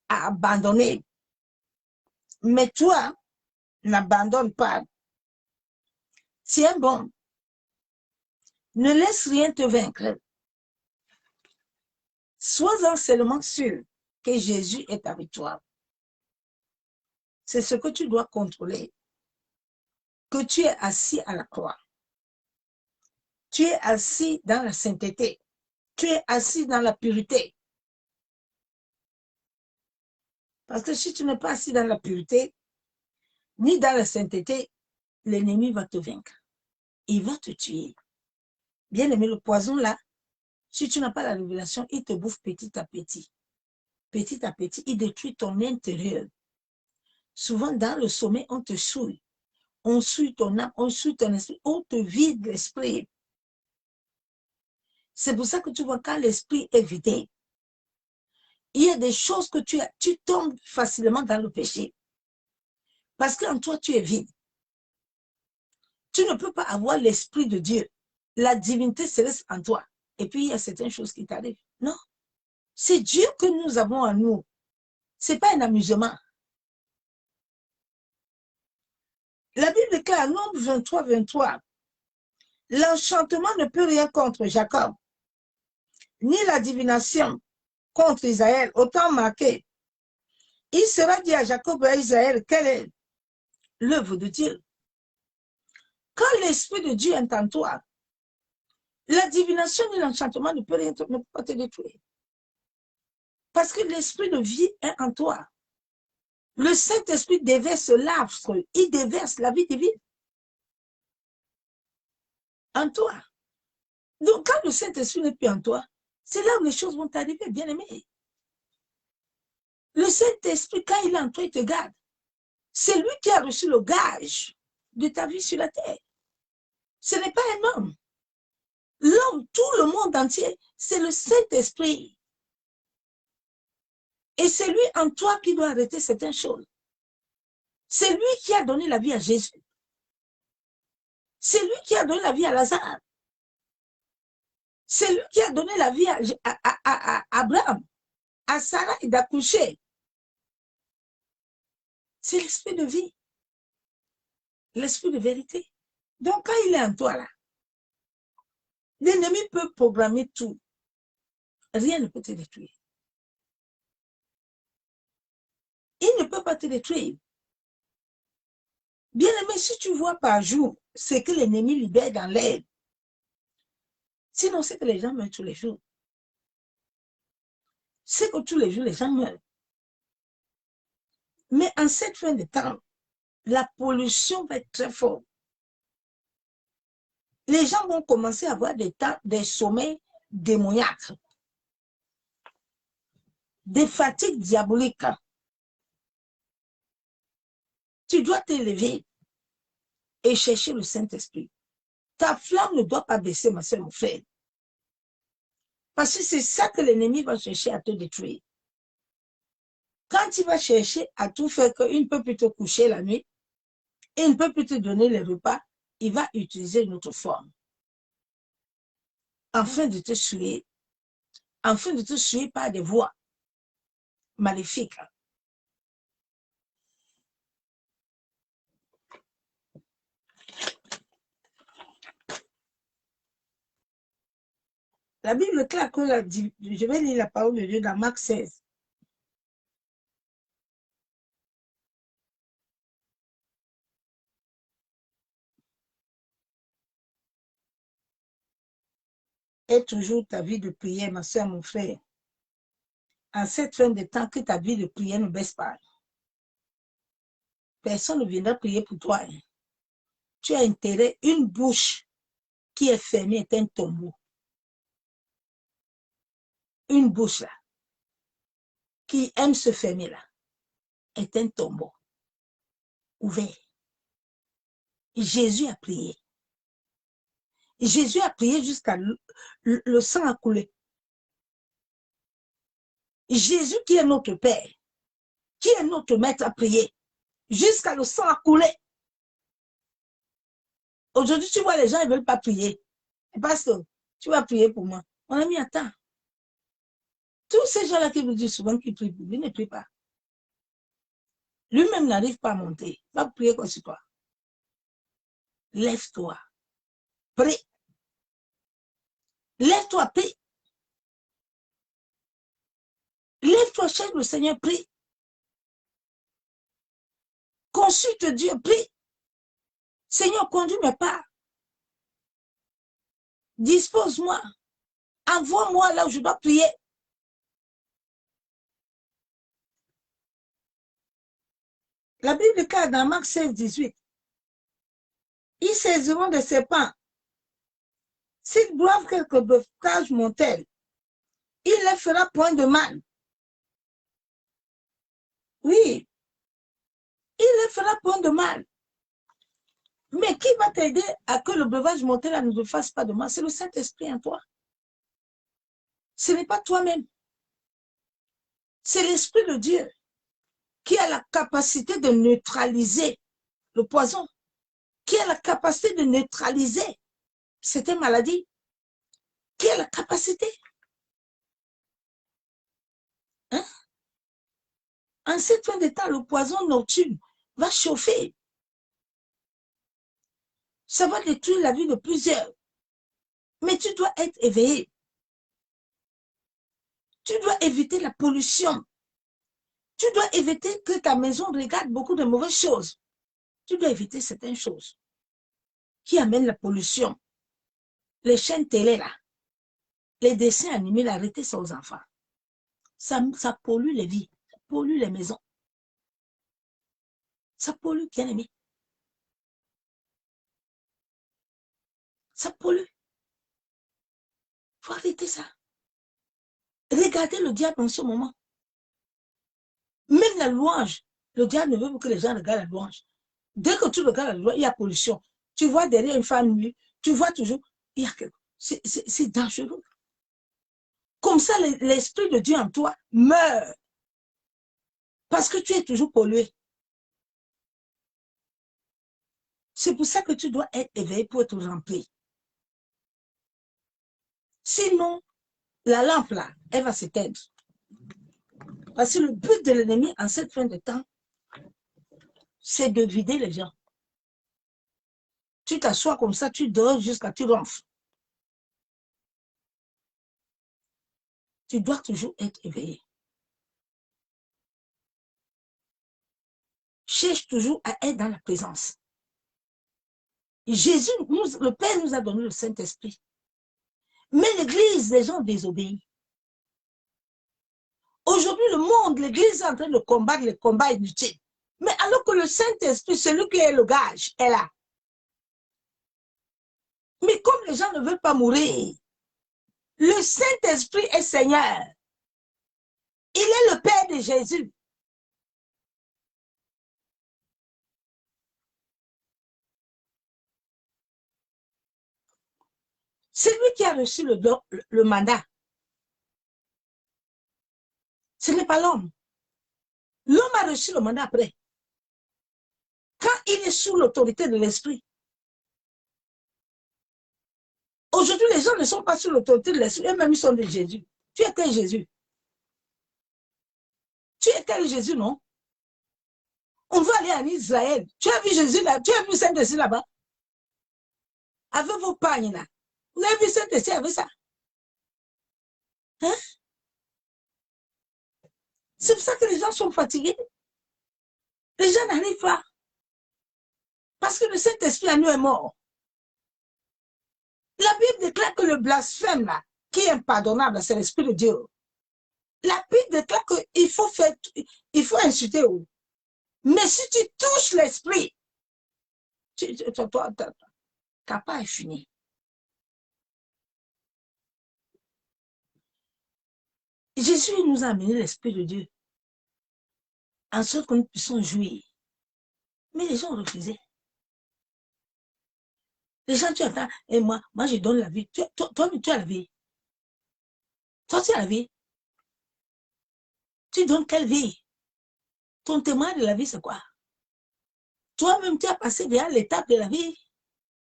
à abandonner. Mais toi, n'abandonne pas. Tiens bon. Ne laisse rien te vaincre. Sois-en seulement sûr que Jésus est avec toi. C'est ce que tu dois contrôler. Que tu es assis à la croix. Tu es assis dans la sainteté. Tu es assis dans la pureté. Parce que si tu n'es pas assis dans la pureté, ni dans la sainteté, l'ennemi va te vaincre. Il va te tuer. Bien aimé, le poison là, si tu n'as pas la révélation, il te bouffe petit à petit. Petit à petit, il détruit ton intérieur. Souvent, dans le sommeil, on te souille. On souille ton âme, on souille ton esprit, on te vide l'esprit. C'est pour ça que tu vois, quand l'esprit est vidé, il y a des choses que tu tombes facilement dans le péché. Parce qu'en toi, tu es vide. Tu ne peux pas avoir l'esprit de Dieu. La divinité céleste en toi. Et puis, il y a certaines choses qui t'arrivent. Non. C'est Dieu que nous avons en nous. Ce n'est pas un amusement. La Bible déclare, Nombre 23, 23, l'enchantement ne peut rien contre Jacob, ni la divination contre Israël, autant marqué. Il sera dit à Jacob et à Israël, quelle est l'œuvre de Dieu? Quand l'Esprit de Dieu est en toi, la divination ni l'enchantement ne peut pas te détruire. Parce que l'Esprit de vie est en toi. Le Saint-Esprit déverse l'astre, il déverse la vie divine en toi. Donc, quand le Saint-Esprit n'est plus en toi, c'est là où les choses vont t'arriver, bien-aimé. Le Saint-Esprit, quand il est en toi, il te garde. C'est lui qui a reçu le gage de ta vie sur la terre. Ce n'est pas un homme. L'homme, tout le monde entier, c'est le Saint-Esprit. Et c'est lui en toi qui doit arrêter certaines choses. C'est lui qui a donné la vie à Jésus. C'est lui qui a donné la vie à Lazare. C'est lui qui a donné la vie à Abraham, à Sarah et d'accoucher. C'est l'esprit de vie, l'esprit de vérité. Donc, quand il est en toi, là, l'ennemi peut programmer tout. Rien ne peut te détruire. Il ne peut pas te détruire. Bien aimé, si tu vois par jour ce que l'ennemi libère dans l'air, sinon c'est que les gens meurent tous les jours. C'est que tous les jours, les gens meurent. Mais en cette fin de temps, la pollution va être très forte. Les gens vont commencer à avoir des sommeils démoniaques, des fatigues diaboliques. Tu dois t'élever et chercher le Saint-Esprit. Ta flamme ne doit pas baisser, ma soeur, mon frère. Parce que c'est ça que l'ennemi va chercher à te détruire. Quand il va chercher à tout faire qu'il ne peut plus te coucher la nuit, il ne peut plus te donner les repas, il va utiliser une autre forme. afin de te tuer par des voies maléfiques. La Bible est claire que je vais lire la parole de Dieu dans Marc 16. Aie toujours ta vie de prière, ma soeur, mon frère. En cette fin de temps, que ta vie de prière ne baisse pas. Personne ne viendra prier pour toi. Tu as intérêt, une bouche qui est fermée est un tombeau. Une bouche là, qui aime se fermer là, est un tombeau ouvert. Jésus a prié. Jésus a prié jusqu'à le sang a coulé. Jésus qui est notre Père, qui est notre Maître, a prié jusqu'à le sang a coulé. Aujourd'hui, tu vois, les gens ne veulent pas prier. Parce que tu vas prier pour moi. Mon ami, attends. Tous ces gens-là qui vous disent souvent qu'ils prient pour lui, ne prient pas. Lui-même n'arrive pas à monter. Va prier comme sur toi. Lève-toi. Prie. Lève-toi, prie. Lève-toi, cherche le Seigneur, prie. Consulte Dieu, prie. Seigneur, conduis mes pas. Dispose-moi. Envoie-moi là où je dois prier. La Bible déclare dans Marc 16, 18. Ils saisiront des serpents. S'ils boivent quelques beucages mortels, il ne fera point de mal. Oui, il ne fera point de mal. Mais qui va t'aider à que le breuvage mortel ne te fasse pas de mal? C'est le Saint-Esprit en toi. Ce n'est pas toi-même. C'est l'Esprit de Dieu qui a la capacité de neutraliser le poison, qui a la capacité de neutraliser cette maladie, qui a la capacité. Hein? En cette fin de temps, le poison nocturne va chauffer. Ça va détruire la vie de plusieurs. Mais tu dois être éveillé. Tu dois éviter la pollution. Tu dois éviter que ta maison regarde beaucoup de mauvaises choses. Tu dois éviter certaines choses qui amènent la pollution. Les chaînes télé là, les dessins animés, arrêtez ça aux enfants. Ça pollue les vies, ça pollue les maisons. Ça pollue, bien aimé. Ça pollue. Il faut arrêter ça. Regardez le diable en ce moment. Même la louange, le diable ne veut pas que les gens regardent la louange. Dès que tu regardes la louange, il y a pollution. Tu vois derrière une femme nue, tu vois toujours, il y a quelque chose. C'est dangereux. Comme ça, l'Esprit de Dieu en toi meurt. Parce que tu es toujours pollué. C'est pour ça que tu dois être éveillé pour être rempli. Sinon, la lampe là, elle va s'éteindre. Parce que le but de l'ennemi en cette fin de temps, c'est de vider les gens. Tu t'assois comme ça, tu dors jusqu'à ce que tu ronfles. Tu dois toujours être éveillé. Cherche toujours à être dans la présence. Jésus, le Père nous a donné le Saint-Esprit. Mais l'Église, les gens désobéissent. Aujourd'hui, le monde, l'Église est en train de combattre les combats inutiles. Mais alors que le Saint-Esprit, celui qui est le gage, est là. Mais comme les gens ne veulent pas mourir, le Saint-Esprit est Seigneur. Il est le Père de Jésus. C'est lui qui a reçu le mandat. Ce n'est pas l'homme. L'homme a reçu le mandat après. Quand il est sous l'autorité de l'Esprit. Aujourd'hui, les gens ne sont pas sous l'autorité de l'Esprit, eux-mêmes ils sont de Jésus. Tu es quel Jésus? Tu es quel Jésus, non? On veut aller en Israël. Tu as vu Jésus là? Tu as vu Saint-Esprit là-bas? Avec vos pagnes là. Vous avez vu Saint-Esprit avec ça? Hein? C'est pour ça que les gens sont fatigués. Les gens n'arrivent pas. Parce que le Saint-Esprit à nous est mort. La Bible déclare que le blasphème là, qui est impardonnable, c'est l'Esprit de Dieu. La Bible déclare qu'il faut insulter. Mais si tu touches l'Esprit, ta part est finie. Jésus nous a amené l'Esprit de Dieu en sorte que nous puissions jouir. Mais les gens ont refusé. Les gens, tu entends, et moi je donne la vie. Toi, tu as la vie. Toi, tu as la vie. Tu donnes quelle vie? Ton témoin de la vie, c'est quoi? Toi-même, tu as passé déjà l'étape de la vie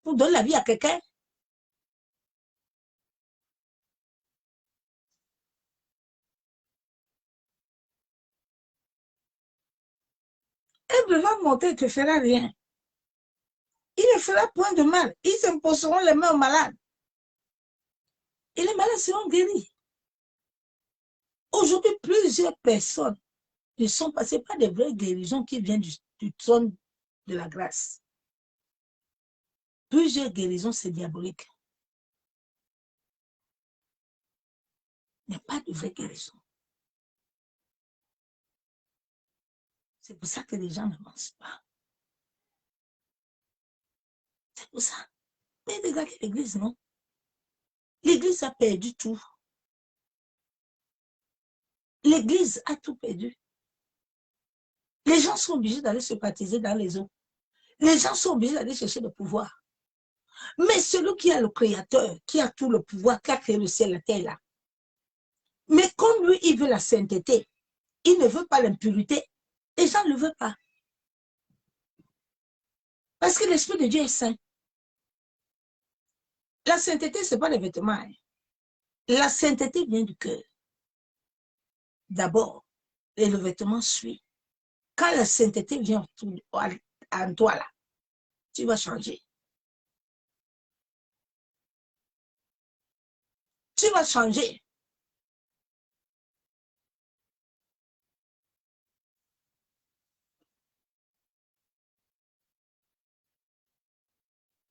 pour donner la vie à quelqu'un. Un devant monter ne te fera rien. Il ne fera point de mal. Ils s'imposeront les mains aux malades. Et les malades seront guéris. Aujourd'hui, plusieurs personnes ne sont passées par des vraies guérisons qui viennent du trône de la grâce. Plusieurs guérisons, c'est diabolique. Il n'y a pas de vraie guérison. C'est pour ça que les gens n'avancent pas. C'est pour ça. Mais regardez l'église, non? L'église a perdu tout. L'église a tout perdu. Les gens sont obligés d'aller se baptiser dans les eaux. Les gens sont obligés d'aller chercher le pouvoir. Mais celui qui a le Créateur, qui a tout le pouvoir, qui a créé le ciel et la terre là, mais comme lui, il veut la sainteté, il ne veut pas l'impureté, les gens ne le veulent pas. Parce que l'Esprit de Dieu est saint. La sainteté, ce n'est pas les vêtements. Hein. La sainteté vient du cœur. D'abord, et le vêtement suit. Quand la sainteté vient en toi, là, tu vas changer. Tu vas changer.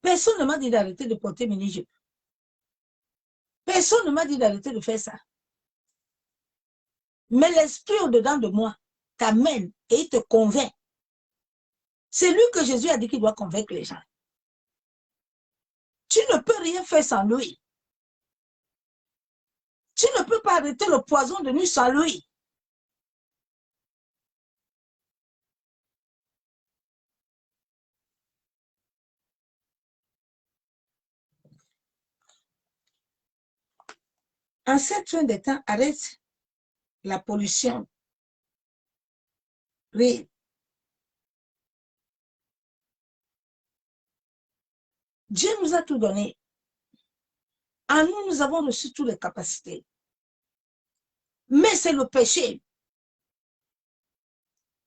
Personne ne m'a dit d'arrêter de porter mini-jupe. Personne ne m'a dit d'arrêter de faire ça. Mais l'esprit au-dedans de moi t'amène et il te convainc. C'est lui que Jésus a dit qu'il doit convaincre les gens. Tu ne peux rien faire sans lui. Tu ne peux pas arrêter le poison de nuit sans lui. En cette fin de temps, arrête la pollution. Oui. Dieu nous a tout donné. En nous, nous avons reçu toutes les capacités. Mais c'est le péché.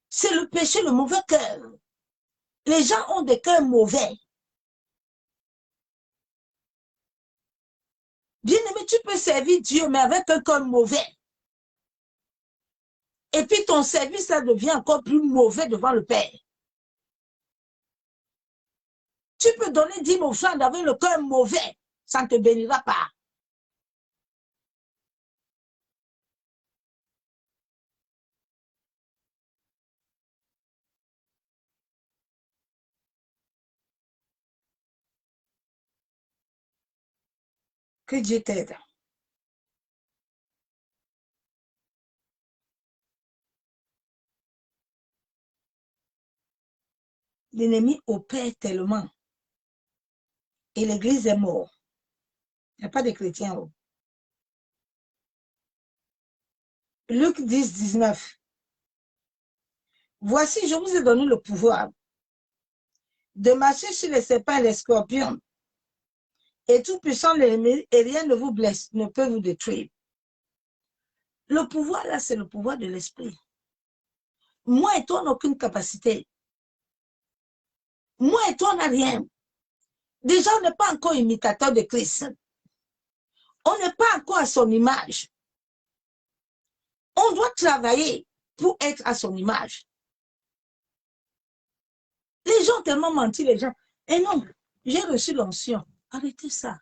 C'est le péché, le mauvais cœur. Les gens ont des cœurs mauvais. Bien-aimé, tu peux servir Dieu, mais avec un cœur mauvais. Et puis ton service, ça devient encore plus mauvais devant le Père. Tu peux donner 10 000 francs avec le cœur mauvais. Ça ne te bénira pas. Que Dieu t'aide. L'ennemi opère tellement. Et l'église est morte. Il n'y a pas de chrétiens. Luc 10, 19. Voici, je vous ai donné le pouvoir de marcher sur les serpents et les scorpions et tout puissant l'ennemi, et rien ne vous blesse, ne peut vous détruire. Le pouvoir, là, c'est le pouvoir de l'esprit. Moi et toi, on n'a aucune capacité. Moi et toi, on n'a rien. Déjà, on n'est pas encore imitateur de Christ. On n'est pas encore à son image. On doit travailler pour être à son image. Les gens ont tellement menti, les gens. Et non, j'ai reçu l'onction. Arrêtez ça.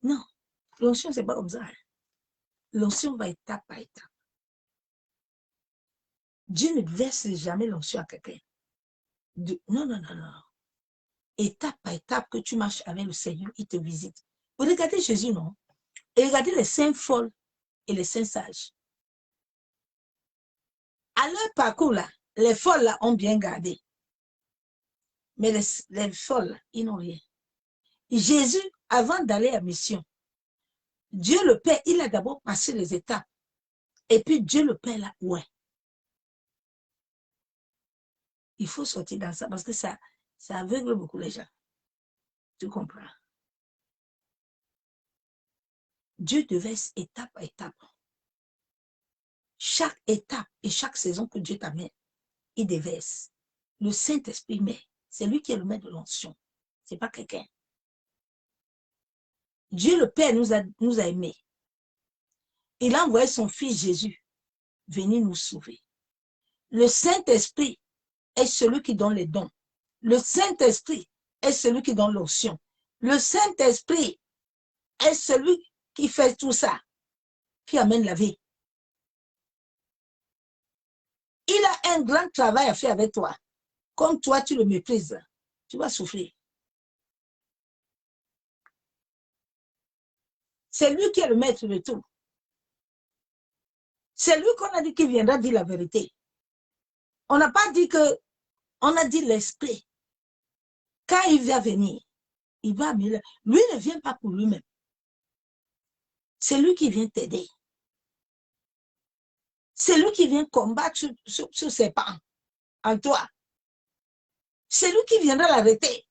Non, l'onction, c'est pas comme ça. L'onction va étape par étape. Dieu ne verse jamais l'onction à quelqu'un. Non, non, non, non. Étape par étape que tu marches avec le Seigneur, il te visite. Vous regardez Jésus, non? Et regardez les saints folles et les saints sages. À leur parcours, là, les folles là, ont bien gardé. Mais les folles, là, ils n'ont rien. Jésus, avant d'aller à mission, Dieu le Père, il a d'abord passé les étapes. Et puis Dieu le Père, là, ouais. Il faut sortir dans ça parce que ça aveugle beaucoup les gens. Tu comprends? Dieu déverse étape à étape. Chaque étape et chaque saison que Dieu t'amène, il déverse. Le Saint-Esprit met. C'est lui qui est le maître de l'onction. Ce n'est pas quelqu'un. Dieu le Père nous a aimés. Il a envoyé son Fils Jésus venir nous sauver. Le Saint-Esprit est celui qui donne les dons. Le Saint-Esprit est celui qui donne l'onction. Le Saint-Esprit est celui qui fait tout ça, qui amène la vie. Il a un grand travail à faire avec toi. Comme toi, tu le méprises, tu vas souffrir. C'est lui qui est le maître de tout. C'est lui qu'on a dit qu'il viendra dire la vérité. On n'a pas dit que, on a dit l'esprit. Quand il va venir, il va venir. Lui ne vient pas pour lui-même. C'est lui qui vient t'aider. C'est lui qui vient combattre sur ses pas en toi. C'est lui qui viendra l'arrêter.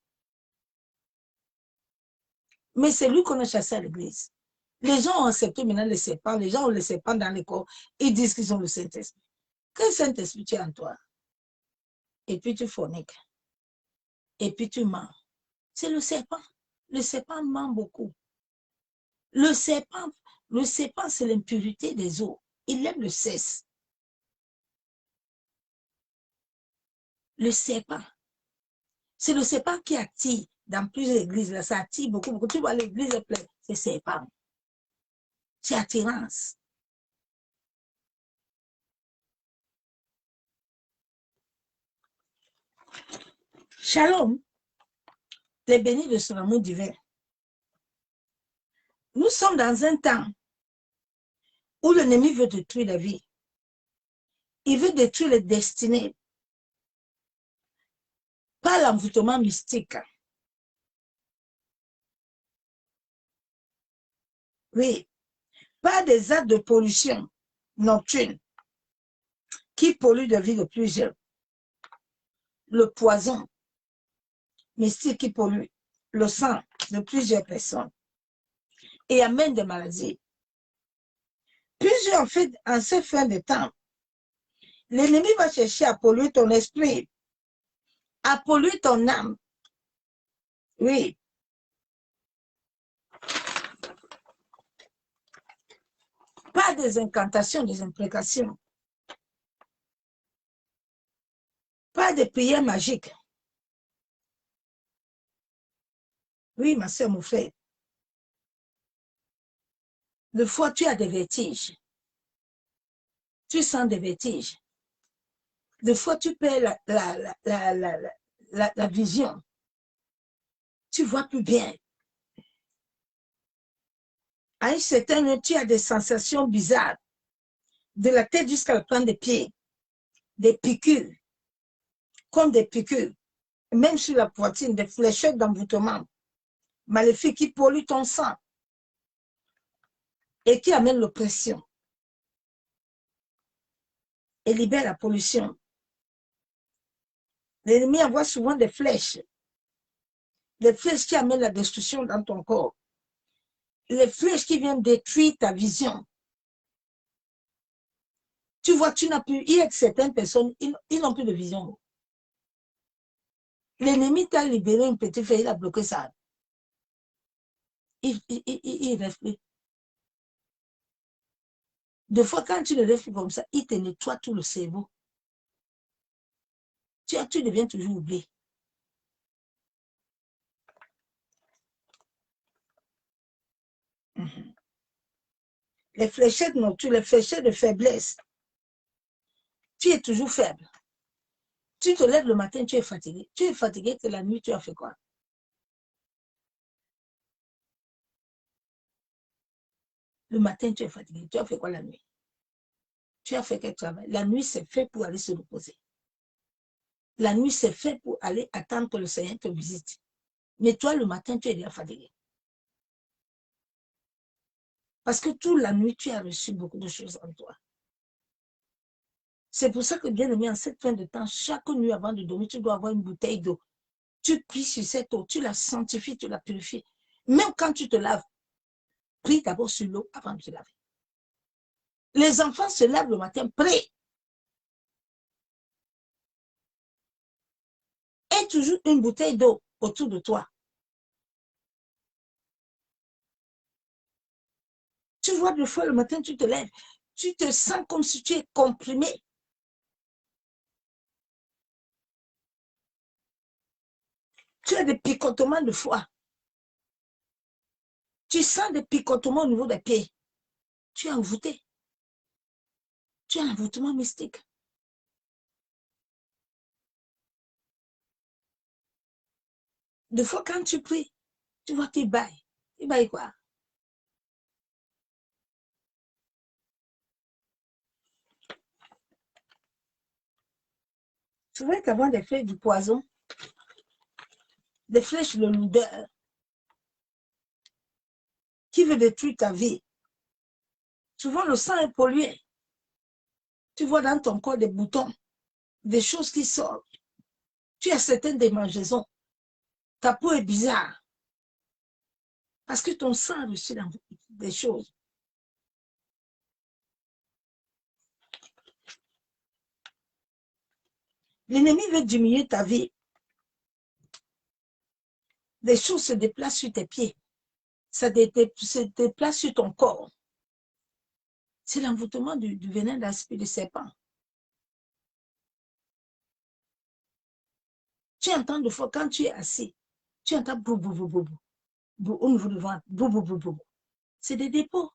Mais c'est lui qu'on a chassé à l'église. Les gens ont accepté maintenant les serpents. Les gens ont les serpents dans les corps. Ils disent qu'ils ont le Saint-Esprit. Quel Saint-Esprit tu as en toi? Et puis tu forniques. Et puis tu mens. C'est le serpent. Le serpent ment beaucoup. Le serpent, c'est l'impurité des eaux. Il aime le sexe. Le serpent, c'est le serpent qui attire dans plusieurs églises. Là, ça attire beaucoup, beaucoup. Tu vois, l'église est pleine. C'est serpent. C'est attirance. Shalom. T'es béni de son amour divin. Nous sommes dans un temps où l'ennemi veut détruire la vie. Il veut détruire les destinées par l'envoûtement mystique. Oui, par des actes de pollution nocturne qui polluent la vie de plusieurs. Le poison mystique qui pollue le sang de plusieurs personnes et amène des maladies. Plusieurs fait en ce fin de temps, l'ennemi va chercher à polluer ton esprit, à polluer ton âme. Oui. Pas des incantations, des imprécations. Pas de prières magiques. Oui, ma soeur, mon frère. Des fois, tu as des vertiges. Tu sens des vertiges. Des fois, tu perds la vision. Tu vois plus bien. À un certain moment, tu as des sensations bizarres. De la tête jusqu'à la plante des pieds. Des piqûres. Comme des piqûres. Même sur la poitrine, des fléchettes d'envoûtement maléfiques qui polluent ton sang et qui amènent l'oppression et libèrent la pollution. L'ennemi envoie souvent des flèches Les flèches qui amènent la destruction dans ton corps. Les flèches qui viennent détruire ta vision. Tu vois, tu n'as plus, il y a certaines personnes, ils n'ont plus de vision. L'ennemi t'a libéré une petite flèche, il a bloqué ça. Il reste plus. Des fois, quand tu le lèves comme ça, il te nettoie tout le cerveau. Tu deviens toujours oublié. Les fléchettes nocturnes, les fléchettes de faiblesse. Tu es toujours faible. Tu te lèves le matin, tu es fatigué. Tu es fatigué que la nuit, tu as fait quoi? Le matin, tu es fatigué. Tu as fait quoi la nuit? Tu as fait quel travail? La nuit, c'est fait pour aller se reposer. La nuit, c'est fait pour aller attendre que le Seigneur te visite. Mais toi, le matin, tu es déjà fatigué. Parce que toute la nuit, tu as reçu beaucoup de choses en toi. C'est pour ça que, bien aimé, en cette fin de temps, chaque nuit avant de dormir, tu dois avoir une bouteille d'eau. Tu pries sur cette eau, tu la sanctifies, tu la purifies. Même quand tu te laves, prie d'abord sur l'eau avant de te laver. Les enfants se lavent le matin, prient. Et toujours une bouteille d'eau autour de toi. Tu vois, des fois, le matin, tu te lèves, tu te sens comme si tu es comprimé. Tu as des picotements de foie. Tu sens des picotements au niveau des pieds. Tu es envoûté. Tu as un envoûtement mystique. Des fois, quand tu pries, tu vois, tu bailles. Tu bailles quoi? Tu vois qu'avant des flèches du poison, des flèches de l'odeur qui veut détruire ta vie. Souvent, le sang est pollué. Tu vois dans ton corps des boutons, des choses qui sortent. Tu as certaines démangeaisons. Ta peau est bizarre. Parce que ton sang a reçu des choses. L'ennemi veut diminuer ta vie. Des choses se déplacent sur tes pieds. Ça se déplace sur ton corps. C'est l'envoûtement du venin d'aspide de serpent. Tu entends de fois, quand tu es assis, tu entends bou, bou, bou, bou, bou, au niveau du ventre, bou, bou, bou, bou. C'est des dépôts.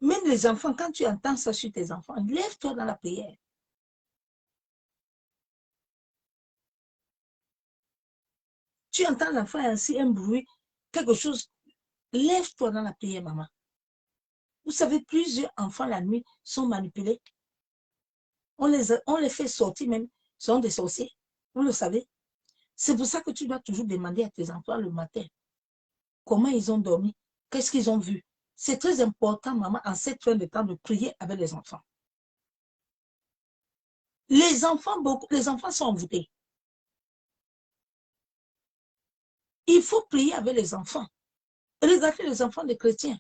Même les enfants, quand tu entends ça sur tes enfants, lève-toi dans la prière. Tu entends l'enfant ainsi, un bruit, quelque chose, lève-toi dans la prière, maman. Vous savez, plusieurs enfants la nuit sont manipulés. On les fait sortir même, sont des sorciers. Vous le savez. C'est pour ça que tu dois toujours demander à tes enfants le matin comment ils ont dormi, qu'est-ce qu'ils ont vu. C'est très important, maman, en cette fin de temps, de prier avec les enfants. Les enfants sont envoûtés. Il faut prier avec les enfants. Regardez les enfants des chrétiens.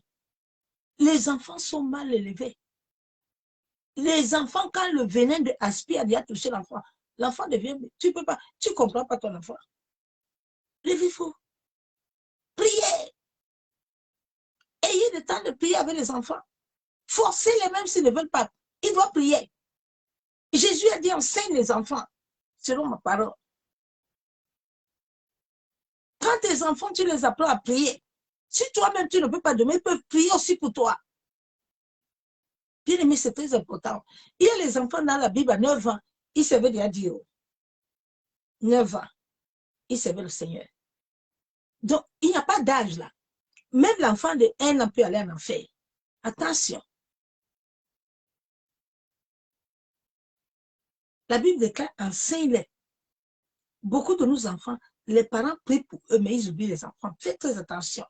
Les enfants sont mal élevés. Les enfants, quand le venin de aspire a touché l'enfant, l'enfant devient, tu peux pas, tu comprends pas ton enfant. Levez-vous, priez. Ayez le temps de prier avec les enfants. Forcez-les même s'ils ne veulent pas. Ils doivent prier. Jésus a dit, enseigne les enfants, selon ma parole. Quand tes enfants, tu les apprends à prier, si toi-même tu ne peux pas demain, ils peuvent prier aussi pour toi. Bien aimé, c'est très important. Il y a les enfants dans la Bible à 9 ans, ils servaient déjà Dieu. 9 ans, ils servaient le Seigneur. Donc, il n'y a pas d'âge là. Même l'enfant de 1 an peut aller en enfer. Attention. La Bible déclare, enseigne-les. Beaucoup de nos enfants, les parents prient pour eux, mais ils oublient les enfants. Faites très attention.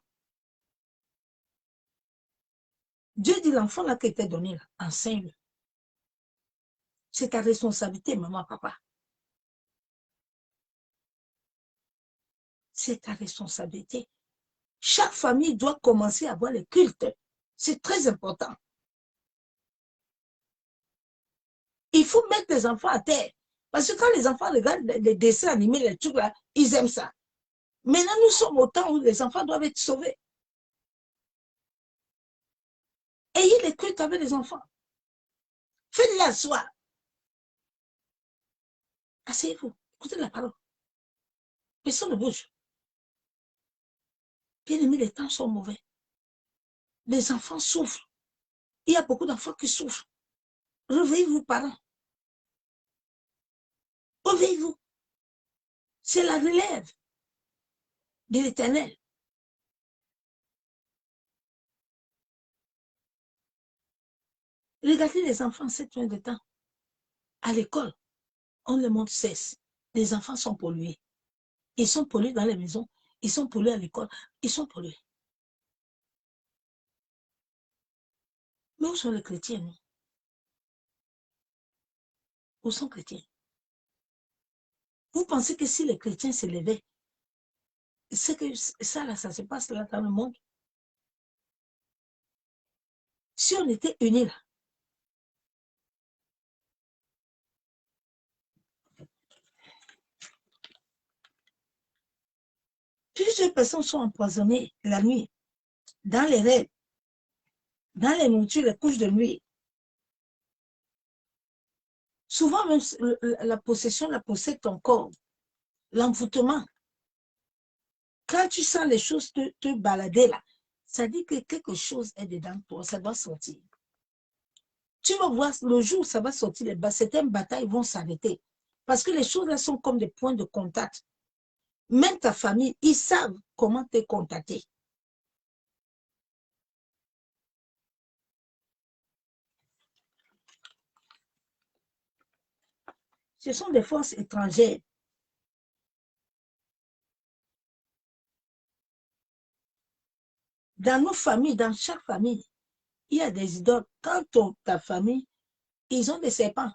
Dieu dit, l'enfant là qui était donné, enseigne-le. C'est ta responsabilité, maman, papa. C'est ta responsabilité. Chaque famille doit commencer à avoir le culte. C'est très important. Il faut mettre les enfants à terre. Parce que quand les enfants regardent les dessins animés, les trucs là, ils aiment ça. Maintenant, nous sommes au temps où les enfants doivent être sauvés. Ayez le culte avec les enfants. Faites-les asseoir. Asseyez-vous. Écoutez la parole. Personne ne bouge. Bien aimé, les temps sont mauvais. Les enfants souffrent. Il y a beaucoup d'enfants qui souffrent. Réveillez-vous, parents. Réveillez-vous. C'est la relève de l'Éternel. Regardez les enfants cette fin de temps. À l'école, on le monde cesse. Les enfants sont pollués. Ils sont pollués dans les maisons. Ils sont pollués à l'école. Ils sont pollués. Mais où sont les chrétiens, nous? Où sont les chrétiens? Vous pensez que si les chrétiens se levaient, c'est que ça, là, ça se passe là dans le monde? Si on était unis là, plusieurs personnes sont empoisonnées la nuit, dans les rêves, dans les nourritures, les couches de nuit. Souvent, même la possession la possède ton corps, l'envoûtement. Quand tu sens les choses te balader là, ça dit que quelque chose est dedans de toi, ça doit sortir. Tu vas voir, le jour où ça va sortir, certaines batailles vont s'arrêter. Parce que les choses là sont comme des points de contact. Même ta famille, ils savent comment te contacter. Ce sont des forces étrangères. Dans nos familles, dans chaque famille, il y a des idoles. Quand ta famille, ils ont des serpents.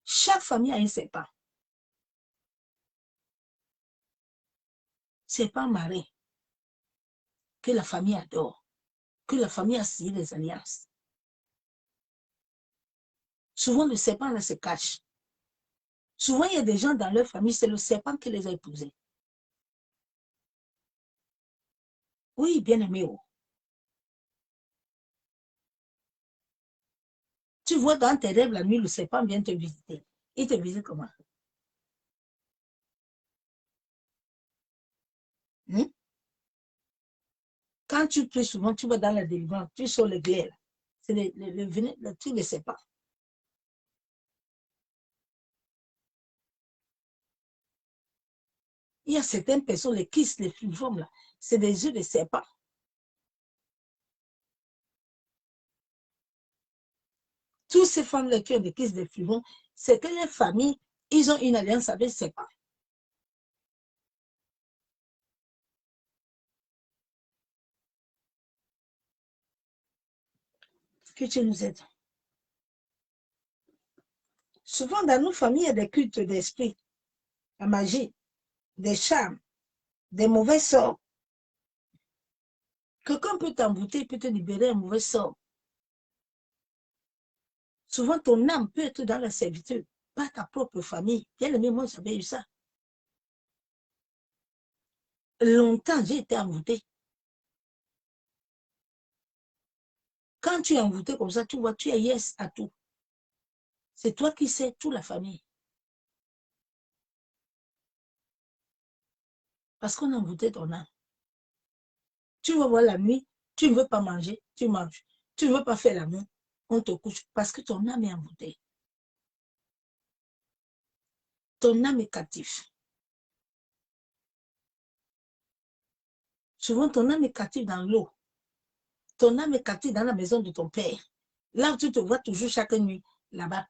Chaque famille a un serpent. Serpent marin que la famille adore, que la famille a signé des alliances. Souvent, le serpent là se cache. Souvent, il y a des gens dans leur famille, c'est le serpent qui les a épousés. Oui, bien aimé. Oh. Tu vois dans tes rêves la nuit, le serpent vient te visiter. Il te visite comment? Hmm? Quand tu pries souvent, tu vas dans la délivrance, tu sors le glaire. C'est le truc de serpent. Il y a certaines personnes, les kystes, les fluviums, là, c'est des yeux de serpent. Tous ces femmes-là qui ont des kystes, des fluviums, c'est que les familles, ils ont une alliance avec serpent. Que tu nous aides. Souvent, dans nos familles, il y a des cultes d'esprit, la magie, des charmes, des mauvais sorts. Quelqu'un peut t'embouter, peut te libérer un mauvais sort. Souvent, ton âme peut être dans la servitude, pas ta propre famille. Bien aimé, moi, j'avais eu ça. Longtemps, j'ai été envoûtée. Quand tu es envoûté comme ça, tu vois, tu es yes à tout. C'est toi qui sais toute la famille. Parce qu'on a envoûté ton âme. Tu vas voir la nuit, tu ne veux pas manger, tu manges. Tu ne veux pas faire l'amour, on te couche parce que ton âme est envoûtée. Ton âme est captive. Souvent, ton âme est captive dans l'eau. Ton âme est captive dans la maison de ton père. Là où tu te vois toujours chaque nuit, là-bas.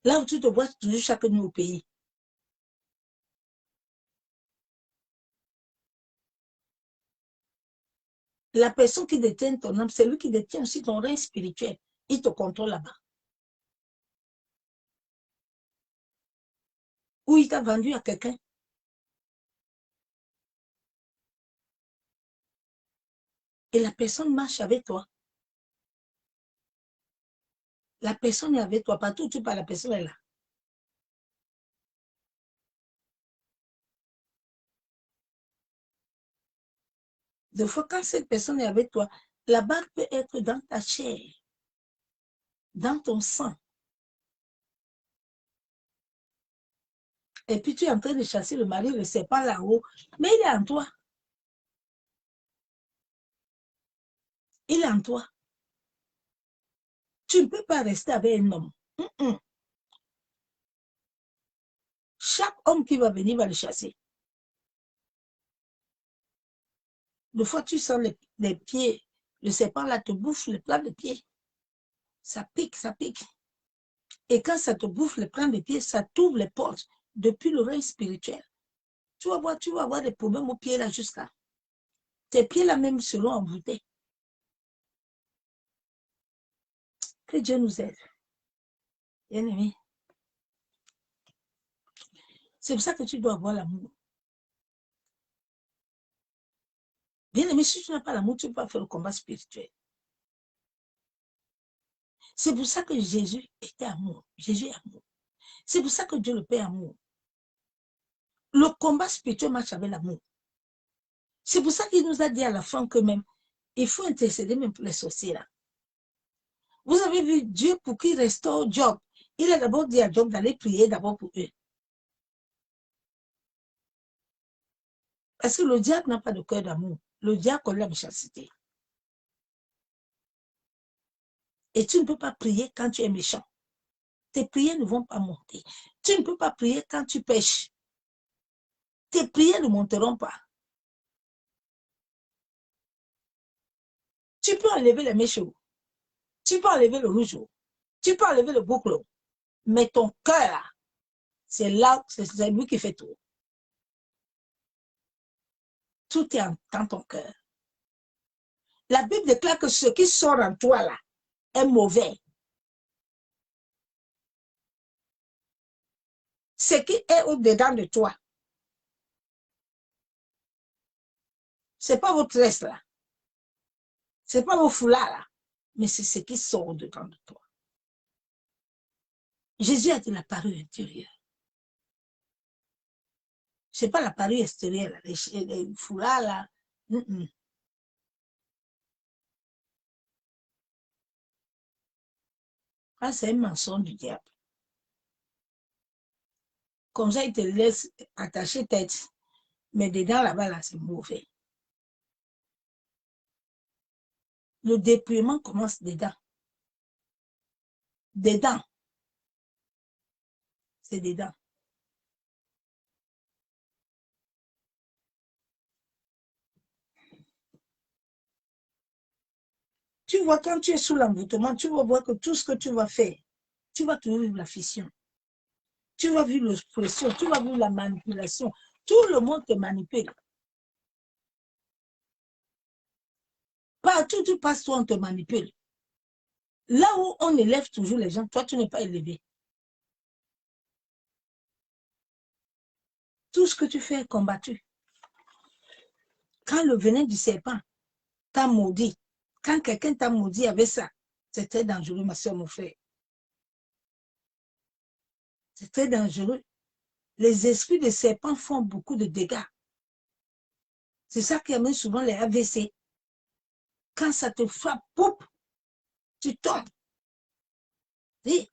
Là où tu te vois toujours chaque nuit au pays. La personne qui détient ton âme, c'est lui qui détient aussi ton règne spirituel. Il te contrôle là-bas. ou il t'a vendu à quelqu'un. Et la personne marche avec toi. La personne est avec toi. Partout où tu parles, la personne est là. Des fois, quand cette personne est avec toi, la bague peut être dans ta chair, dans ton sang. Et puis tu es en train de chasser le mari, le serpent là-haut, mais il est en toi. Il est en toi. Tu ne peux pas rester avec un homme. Chaque homme qui va venir va le chasser. Des fois, tu sens les pieds, le serpent là te bouffe le plat de pied. Ça pique, ça pique. Et quand ça te bouffe le plat de pied, ça t'ouvre les portes depuis l'oreille spirituelle. Tu vas avoir des problèmes aux pieds là jusqu'à. Tes pieds là même seront envoûtés. Que Dieu nous aide. Bien-aimé. C'est pour ça que tu dois avoir l'amour. Bien-aimé, si tu n'as pas l'amour, tu ne peux pas faire le combat spirituel. C'est pour ça que Jésus était amour. Jésus est amour. C'est pour ça que Dieu le Père est amour. Le combat spirituel marche avec l'amour. C'est pour ça qu'il nous a dit à la fin que même, il faut intercéder même pour les sorciers là. Vous avez vu Dieu pour qu'il restaure Job. Il a d'abord dit à Job d'aller prier d'abord pour eux. Parce que le diable n'a pas de cœur d'amour. Le diable connaît la méchanceté. Et tu ne peux pas prier quand tu es méchant. Tes prières ne vont pas monter. Tu ne peux pas prier quand tu pêches. Tes prières ne monteront pas. Tu peux enlever les méchants. Tu peux enlever le rouge. Tu peux enlever le boucle. Mais ton cœur, c'est là, c'est lui qui fait tout. Tout est dans ton cœur. La Bible déclare que ce qui sort en toi là est mauvais. Ce qui est au-dedans de toi, ce n'est pas votre tresse là. Ce n'est pas vos foulards là. Mais c'est ce qui sort au-dedans de toi. Jésus a dit la parure intérieure. Ce n'est pas la parure extérieure, là, les foulards là. Ah, c'est un mensonge du diable. Comme ça, il te laisse attacher tête. Mais dedans, là-bas, là, c'est mauvais. Le dépouillement commence dedans. Dedans. C'est dedans. Tu vois, quand tu es sous l'envoûtement, tu vas voir que tout ce que tu vas faire, tu vas toujours vivre la fission. Tu vas vivre l'expression, tu vas vivre la manipulation. Tout le monde te manipule. Partout où tu passes, toi, on te manipule. Là où on élève toujours les gens, toi, tu n'es pas élevé. Tout ce que tu fais est combattu. Quand le venin du serpent t'a maudit, quand quelqu'un t'a maudit avec ça, c'est très dangereux, ma soeur, mon frère. C'est très dangereux. Les esprits de serpents font beaucoup de dégâts. C'est ça qui amène souvent les AVC. Quand ça te frappe, poup, tu tombes. Et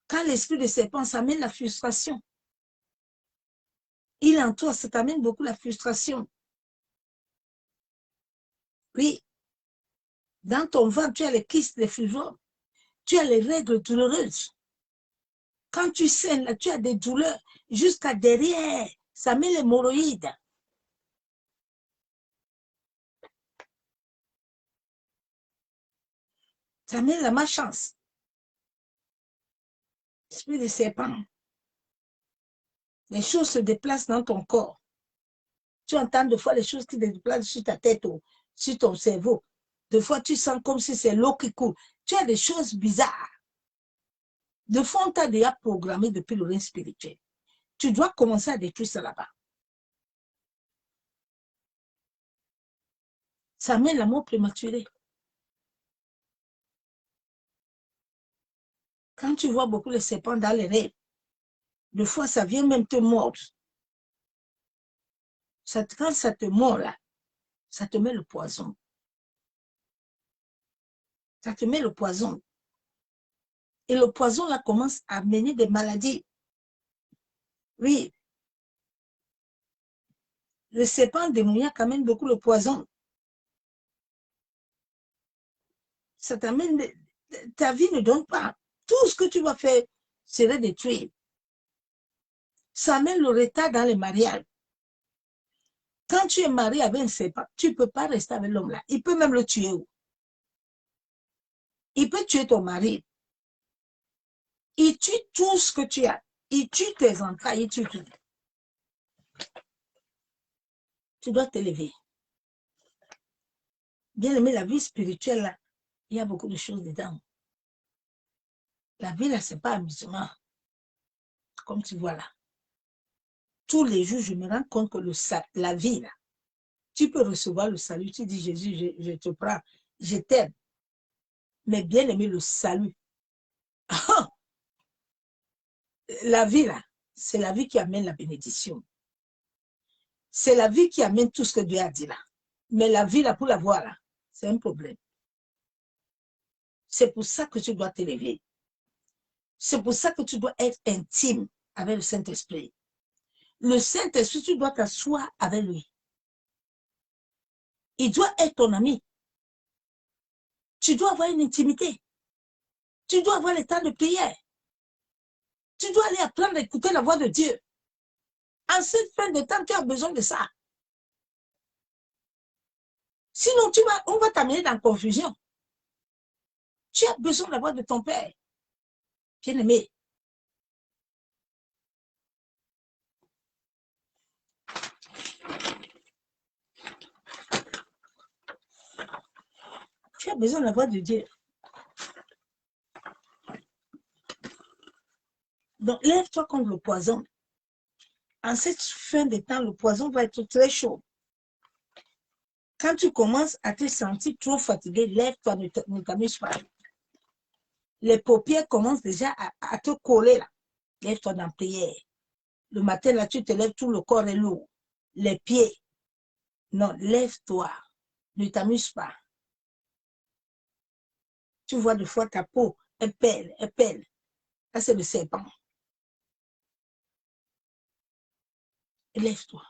quand l'esprit de serpent, ça amène la frustration. Il en toi, ça t'amène beaucoup la frustration. Oui. Dans ton ventre, tu as les kystes, les fibromes. Tu as les règles douloureuses. Quand tu saignes, là, tu as des douleurs jusqu'à derrière. Ça met l'hémorroïde. Ça met la malchance. Esprit de serpent. Les choses se déplacent dans ton corps. Tu entends des fois les choses qui se déplacent sur ta tête ou sur ton cerveau. Des fois, tu sens comme si c'est l'eau qui coule. Tu as des choses bizarres. Des fois, on t'a déjà programmé depuis le règne spirituel. Tu dois commencer à détruire ça là-bas. Ça amène la mort prématurée. Quand tu vois beaucoup de serpents dans les rêves, des fois, ça vient même te mordre. Quand ça te mord là, ça te met le poison. Ça te met le poison. Et le poison là commence à mener des maladies. Oui. Le serpent démoniaque amène beaucoup le poison. Ça t'amène, ta vie ne donne pas. Tout ce que tu vas faire serait détruit. Ça amène le retard dans les mariages. Quand tu es marié avec un serpent, tu ne peux pas rester avec l'homme là. Il peut même le tuer. Il peut tuer ton mari. Il tue tout ce que tu as. Il tue tes entrailles, il tue tout. Tu dois t'élever. Bien aimé, la vie spirituelle, là, il y a beaucoup de choses dedans. La vie, là, ce n'est pas amusement. Comme tu vois là. Tous les jours, je me rends compte que la vie, là, tu peux recevoir le salut. Tu dis, Jésus, je te prends, je t'aime. Mais bien aimé, le salut. La vie, là, c'est la vie qui amène la bénédiction. C'est la vie qui amène tout ce que Dieu a dit là. Mais la vie, là, pour l'avoir, là, c'est un problème. C'est pour ça que tu dois t'élever. C'est pour ça que tu dois être intime avec le Saint-Esprit. Le Saint-Esprit, tu dois t'asseoir avec lui. Il doit être ton ami. Tu dois avoir une intimité. Tu dois avoir le temps de prière. Tu dois aller apprendre à écouter la voix de Dieu. En cette fin de temps, tu as besoin de ça. Sinon, on va t'amener dans la confusion. Tu as besoin de la voix de ton Père. Bien-aimé. Tu as besoin de la voix de Dieu. Donc, lève-toi contre le poison. En cette fin de temps, le poison va être très chaud. Quand tu commences à te sentir trop fatigué, lève-toi, ne t'amuse pas. Les paupières commencent déjà à te coller là. Lève-toi dans la prière. Le matin, là, tu te lèves, tout le corps est lourd. Les pieds. Non, lève-toi. Ne t'amuse pas. Tu vois des fois ta peau, elle pèle, elle pèle. Là, c'est le serpent. Lève-toi.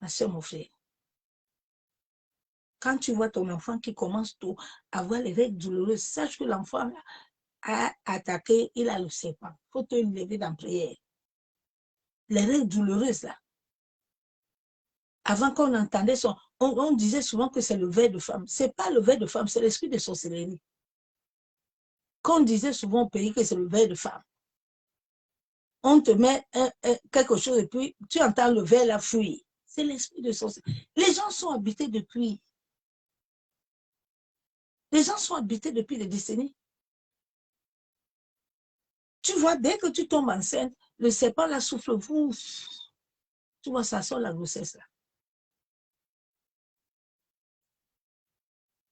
Ma soeur, mon frère. Quand tu vois ton enfant qui commence à avoir les règles douloureuses, sache que l'enfant a attaqué, il a le serpent. Il faut te lever dans la prière. Les règles douloureuses, là. Avant qu'on entendait on disait souvent que c'est le ver de femme. Ce n'est pas le ver de femme, c'est l'esprit de sorcellerie. Qu'on disait souvent au pays que c'est le ver de femme. On te met quelque chose et puis tu entends le ver la fuir. C'est l'esprit de sorcellerie. Les gens sont habités depuis. Les gens sont habités depuis des décennies. Tu vois, dès que tu tombes enceinte, le serpent la souffle, ouf, tu vois, ça sort la grossesse là.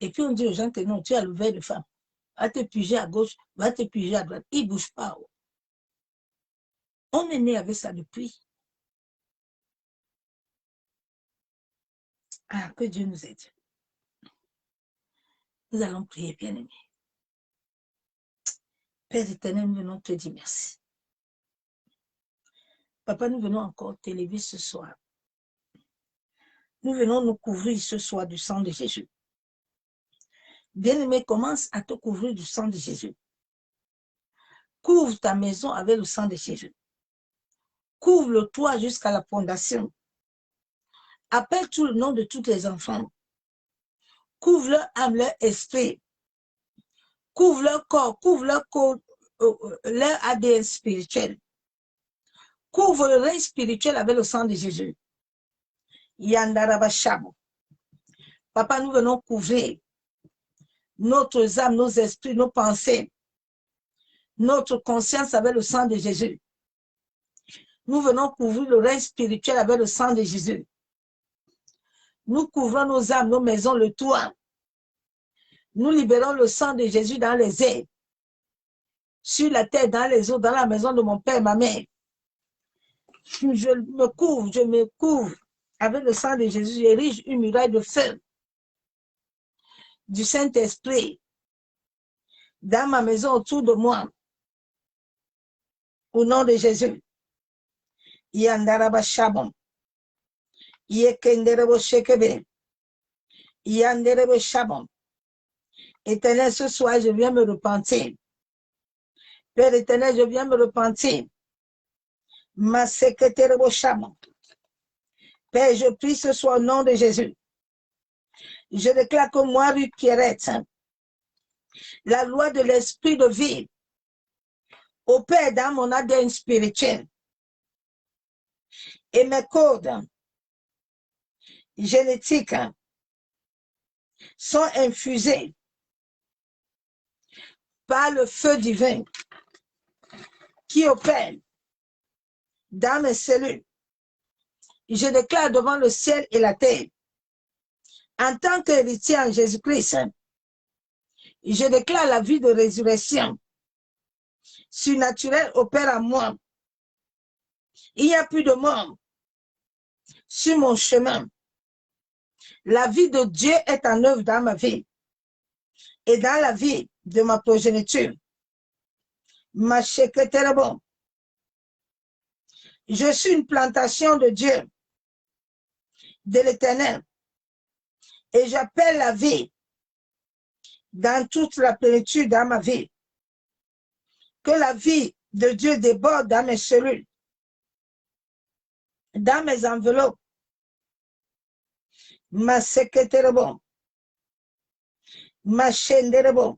Et puis on dit aux gens que non, tu as le ver de femme. Va te piger à gauche, va te piger à droite. Il ne bouge pas. On est né avec ça depuis. Ah, que Dieu nous aide. Nous allons prier, bien-aimés. Père éternel, nous venons te dire merci. Papa, nous venons encore t'élever ce soir. Nous venons nous couvrir ce soir du sang de Jésus. Bien-aimé, commence à te couvrir du sang de Jésus. Couvre ta maison avec le sang de Jésus. Couvre le toit jusqu'à la fondation. Appelle tout le nom de tous les enfants. Couvre leur âme, leur esprit. Couvre leur corps, couvre leur ADN spirituel. Couvre le règne spirituel avec le sang de Jésus. Yandarabashabo. Papa, nous venons couvrir notre âme, nos esprits, nos pensées, notre conscience avec le sang de Jésus. Nous venons couvrir le règne spirituel avec le sang de Jésus. Nous couvrons nos âmes, nos maisons, le toit. Nous libérons le sang de Jésus dans les airs, sur la terre, dans les eaux, dans la maison de mon père et ma mère. Je me couvre avec le sang de Jésus. J'érige une muraille de feu du Saint-Esprit dans ma maison, autour de moi. Au nom de Jésus. Yandaraba Shabon. Yekenderebo Shekebe. Yanderebo Shabon. Éternel, ce soir, je viens me repentir. Père éternel, je viens me repentir. Ma secrétaire Shabon. Père, je prie ce soir au nom de Jésus. Je déclare que moi, Ruth Pierrette, la loi de l'esprit de vie opère dans mon ADN spirituel. Et mes codes génétiques sont infusés par le feu divin qui opère dans mes cellules. Je déclare devant le ciel et la terre, en tant qu'héritier en Jésus-Christ, je déclare la vie de résurrection surnaturelle opère en moi. Il n'y a plus de mort sur mon chemin. La vie de Dieu est en œuvre dans ma vie et dans la vie de ma progéniture. Ma secrétaire bon. Je suis une plantation de Dieu, de l'Éternel, et j'appelle la vie dans toute la plénitude dans ma vie. Que la vie de Dieu déborde dans mes cellules, dans mes enveloppes. Ma secrétaire bon. Ma chaîne de bon.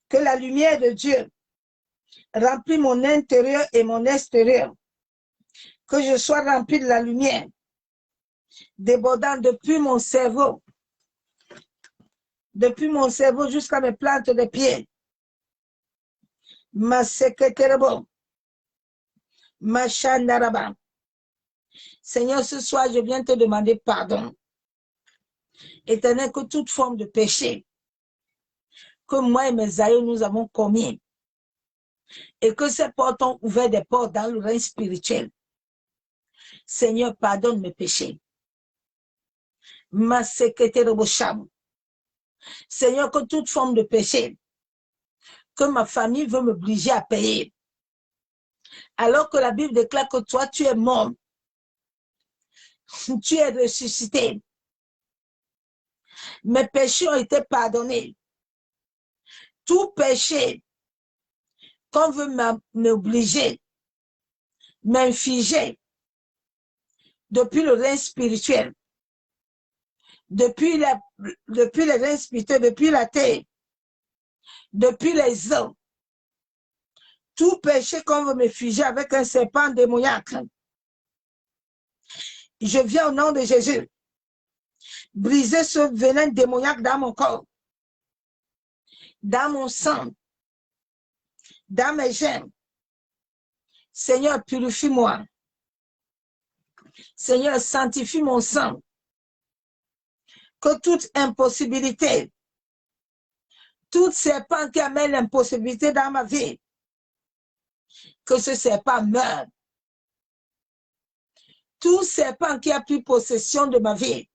Que la lumière de Dieu remplit mon intérieur et mon extérieur. Que je sois rempli de la lumière débordant depuis mon cerveau jusqu'à mes plantes de pied. Ma secrétaire bon. Ma chandaraba. Seigneur, ce soir, je viens te demander pardon. Éternel, que toute forme de péché que moi et mes aïeux nous avons commis et que ces portes ont ouvert des portes dans le règne spirituel. Seigneur, pardonne mes péchés. Ma secrétaire Bocham. Seigneur, que toute forme de péché que ma famille veut m'obliger à payer, alors que la Bible déclare que toi, tu es mort, tu es ressuscité. Mes péchés ont été pardonnés. Tout péché qu'on veut m'obliger, m'infiger, depuis le règne spirituel, depuis le règne spirituel, depuis la terre, depuis les eaux, tout péché qu'on veut me figer avec un serpent démoniaque, je viens au nom de Jésus briser ce venin démoniaque dans mon corps, dans mon sang, dans mes gènes. Seigneur, purifie-moi. Seigneur, sanctifie mon sang. Que toute impossibilité, tout serpent qui amène l'impossibilité dans ma vie, que ce serpent meure. Tout serpent qui a pris possession de ma vie,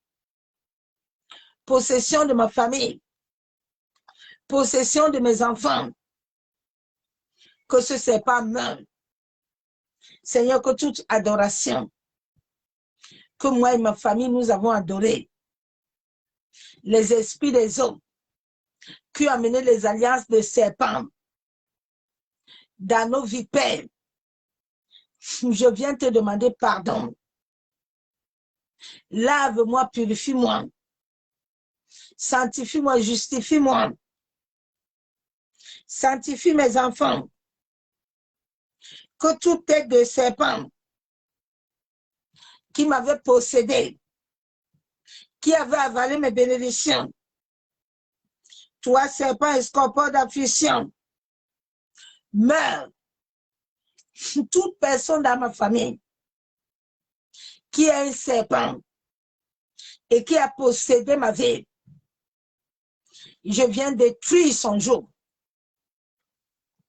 possession de ma famille, possession de mes enfants, que ce serpent meure. Seigneur, que toute adoration que moi et ma famille nous avons adoré, les esprits des hommes qui ont amené les alliances de serpents dans nos vies, Père, je viens te demander pardon. Lave-moi, purifie-moi, sanctifie-moi, justifie-moi, sanctifie mes enfants, que toute tête de serpent qui m'avait possédé, qui avait avalé mes bénédictions, toi, serpent et scorpion d'affliction, meurs toute personne dans ma famille qui est un serpent et qui a possédé ma vie, je viens détruire son joug.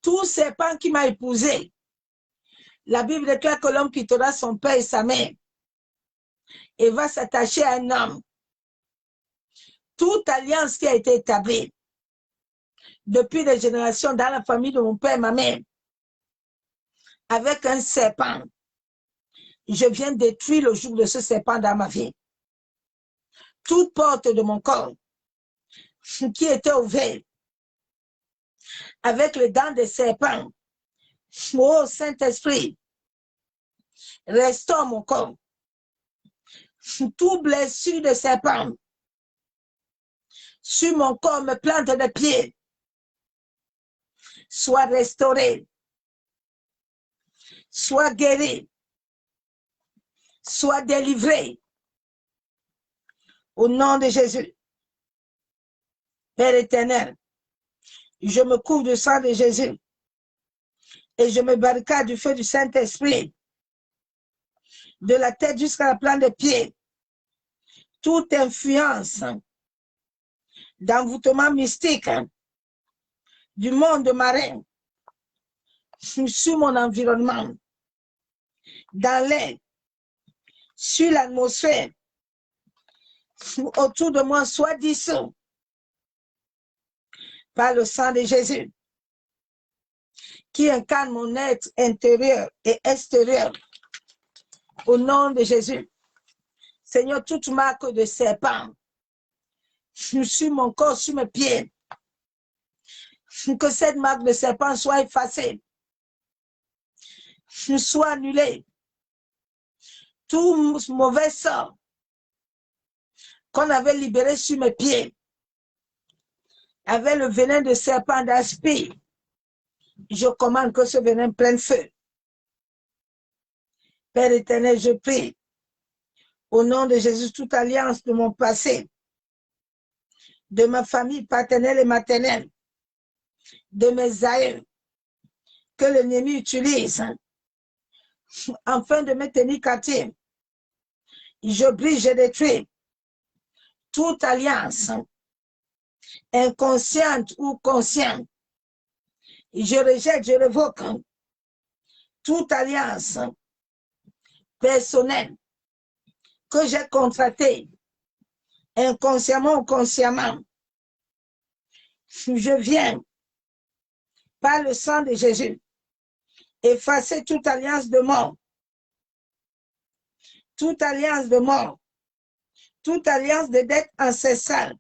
Tout serpent qui m'a épousé, la Bible déclare que l'homme quittera son père et sa mère et va s'attacher à un homme. Toute alliance qui a été établie depuis des générations dans la famille de mon père et ma mère avec un serpent, je viens détruire le joug de ce serpent dans ma vie. Toute porte de mon corps qui était ouverte avec les dents des serpents, ô Saint-Esprit, restaure mon corps. Toute blessure de serpent sur mon corps, me plante des pieds, soit restaurée, soit guérie, soit délivrée. Au nom de Jésus. Père éternel, je me couvre du sang de Jésus et je me barricade du feu du Saint-Esprit, de la tête jusqu'à la plante des pieds. Toute influence d'envoûtement mystique du monde marin sur mon environnement, dans l'air, sur l'atmosphère, autour de moi, soit dissous par le sang de Jésus qui incarne mon être intérieur et extérieur. Au nom de Jésus, Seigneur, toute marque de serpent sur mon corps, sur mes pieds, que cette marque de serpent soit effacée, soit annulée. Tout mauvais sort qu'on avait libéré sur mes pieds, avec le venin de serpent d'aspire, je commande que ce venin prenne feu. Père éternel, je prie, au nom de Jésus, toute alliance de mon passé, de ma famille paternelle et maternelle, de mes aïeux, que l'ennemi utilise afin de me tenir captif. Je brise, je détruis toute alliance inconsciente ou consciente. Je rejette, je révoque toute alliance personnelle que j'ai contractée inconsciemment ou consciemment. Je viens, par le sang de Jésus, effacer toute alliance de mort, toute alliance de mort, toute alliance de dette ancestrale,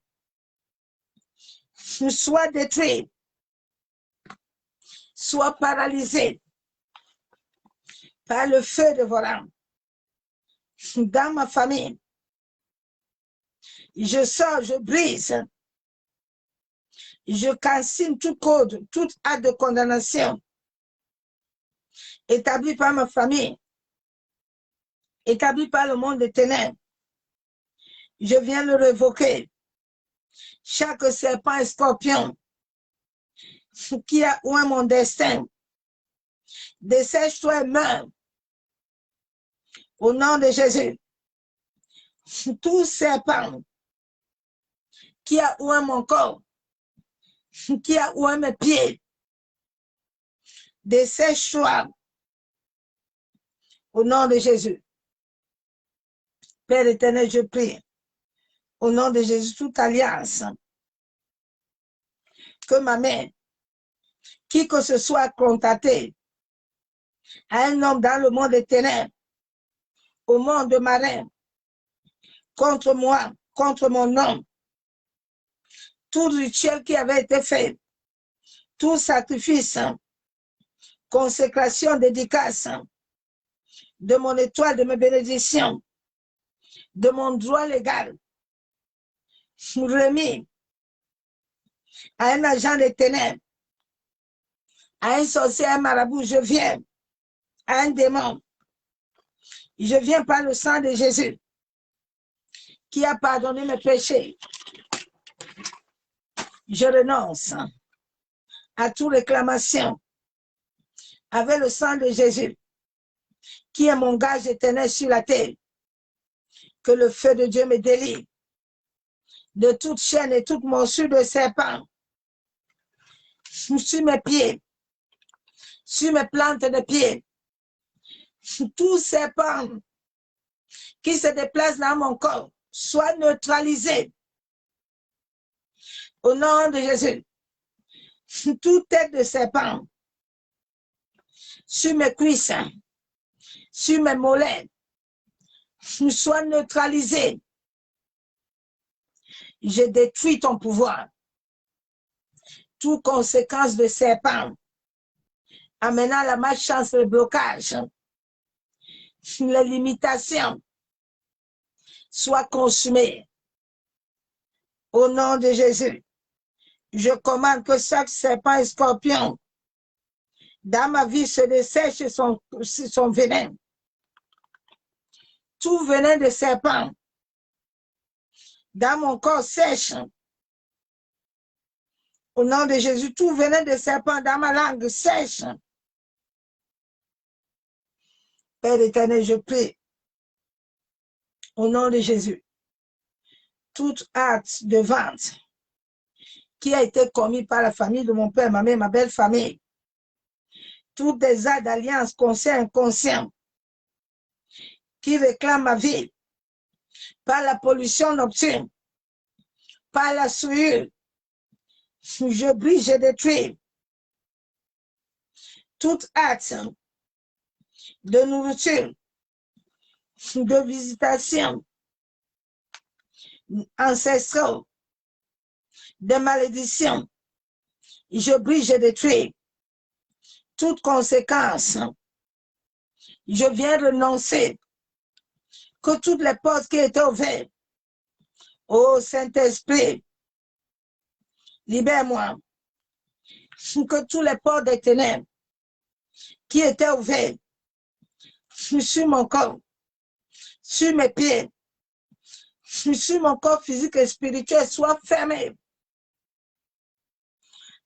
soit détruite, soit paralysée par le feu de vos rames. Dans ma famille, je sors, je brise, je cancine tout code, tout acte de condamnation établi par ma famille, établi par le monde des ténèbres. Je viens le révoquer. Chaque serpent et scorpion qui a oint mon destin, dessèche-toi et meurs. Au nom de Jésus, tout serpent qui a oint mon corps, qui a oint mes pieds, dessèche-toi. Au nom de Jésus. Père éternel, je prie, au nom de Jésus, toute alliance que ma mère, qui que ce soit contacté à un homme dans le monde des ténèbres, au monde marin, contre moi, contre mon nom, tout rituel qui avait été fait, tout sacrifice, consécration, dédicace de mon étoile, de mes bénédictions, de mon droit légal, remis à un agent des ténèbres, à un sorcier, à un marabout, je viens, à un démon, je viens par le sang de Jésus qui a pardonné mes péchés. Je renonce à toute réclamation avec le sang de Jésus, qui est mon gage éternel sur la terre, que le feu de Dieu me délivre de toute chaîne et toute morsure de serpent sur mes pieds, sur mes plantes de pied, tout serpent qui se déplace dans mon corps soit neutralisé au nom de Jésus. Toute tête de serpent sur mes cuisses, sur mes mollets, soit neutralisé. Je détruis ton pouvoir. Toute conséquence de serpent amenant la malchance, le blocage, les limitations, soit consumées. Au nom de Jésus, je commande que chaque serpent et scorpion dans ma vie se dessèche son venin. Tout venin de serpent dans mon corps sèche. Au nom de Jésus, tout venin de serpent dans ma langue sèche. Père éternel, je prie, au nom de Jésus, tout acte de vente qui a été commis par la famille de mon père, ma mère, ma belle famille, toutes des actes d'alliance conscients et inconscients qui réclament ma vie par la pollution nocturne, par la souillure, je brise, je détruis tout acte de nourriture, de visitation ancestrale, de malédiction. Je brise, je détruis toute conséquence. Je viens renoncer que toutes les portes qui étaient ouvertes, ô Saint-Esprit, libère-moi. Que tous les portes des ténèbres qui étaient ouvertes sur mon corps, sur mes pieds, sur mon corps physique et spirituel soient fermées.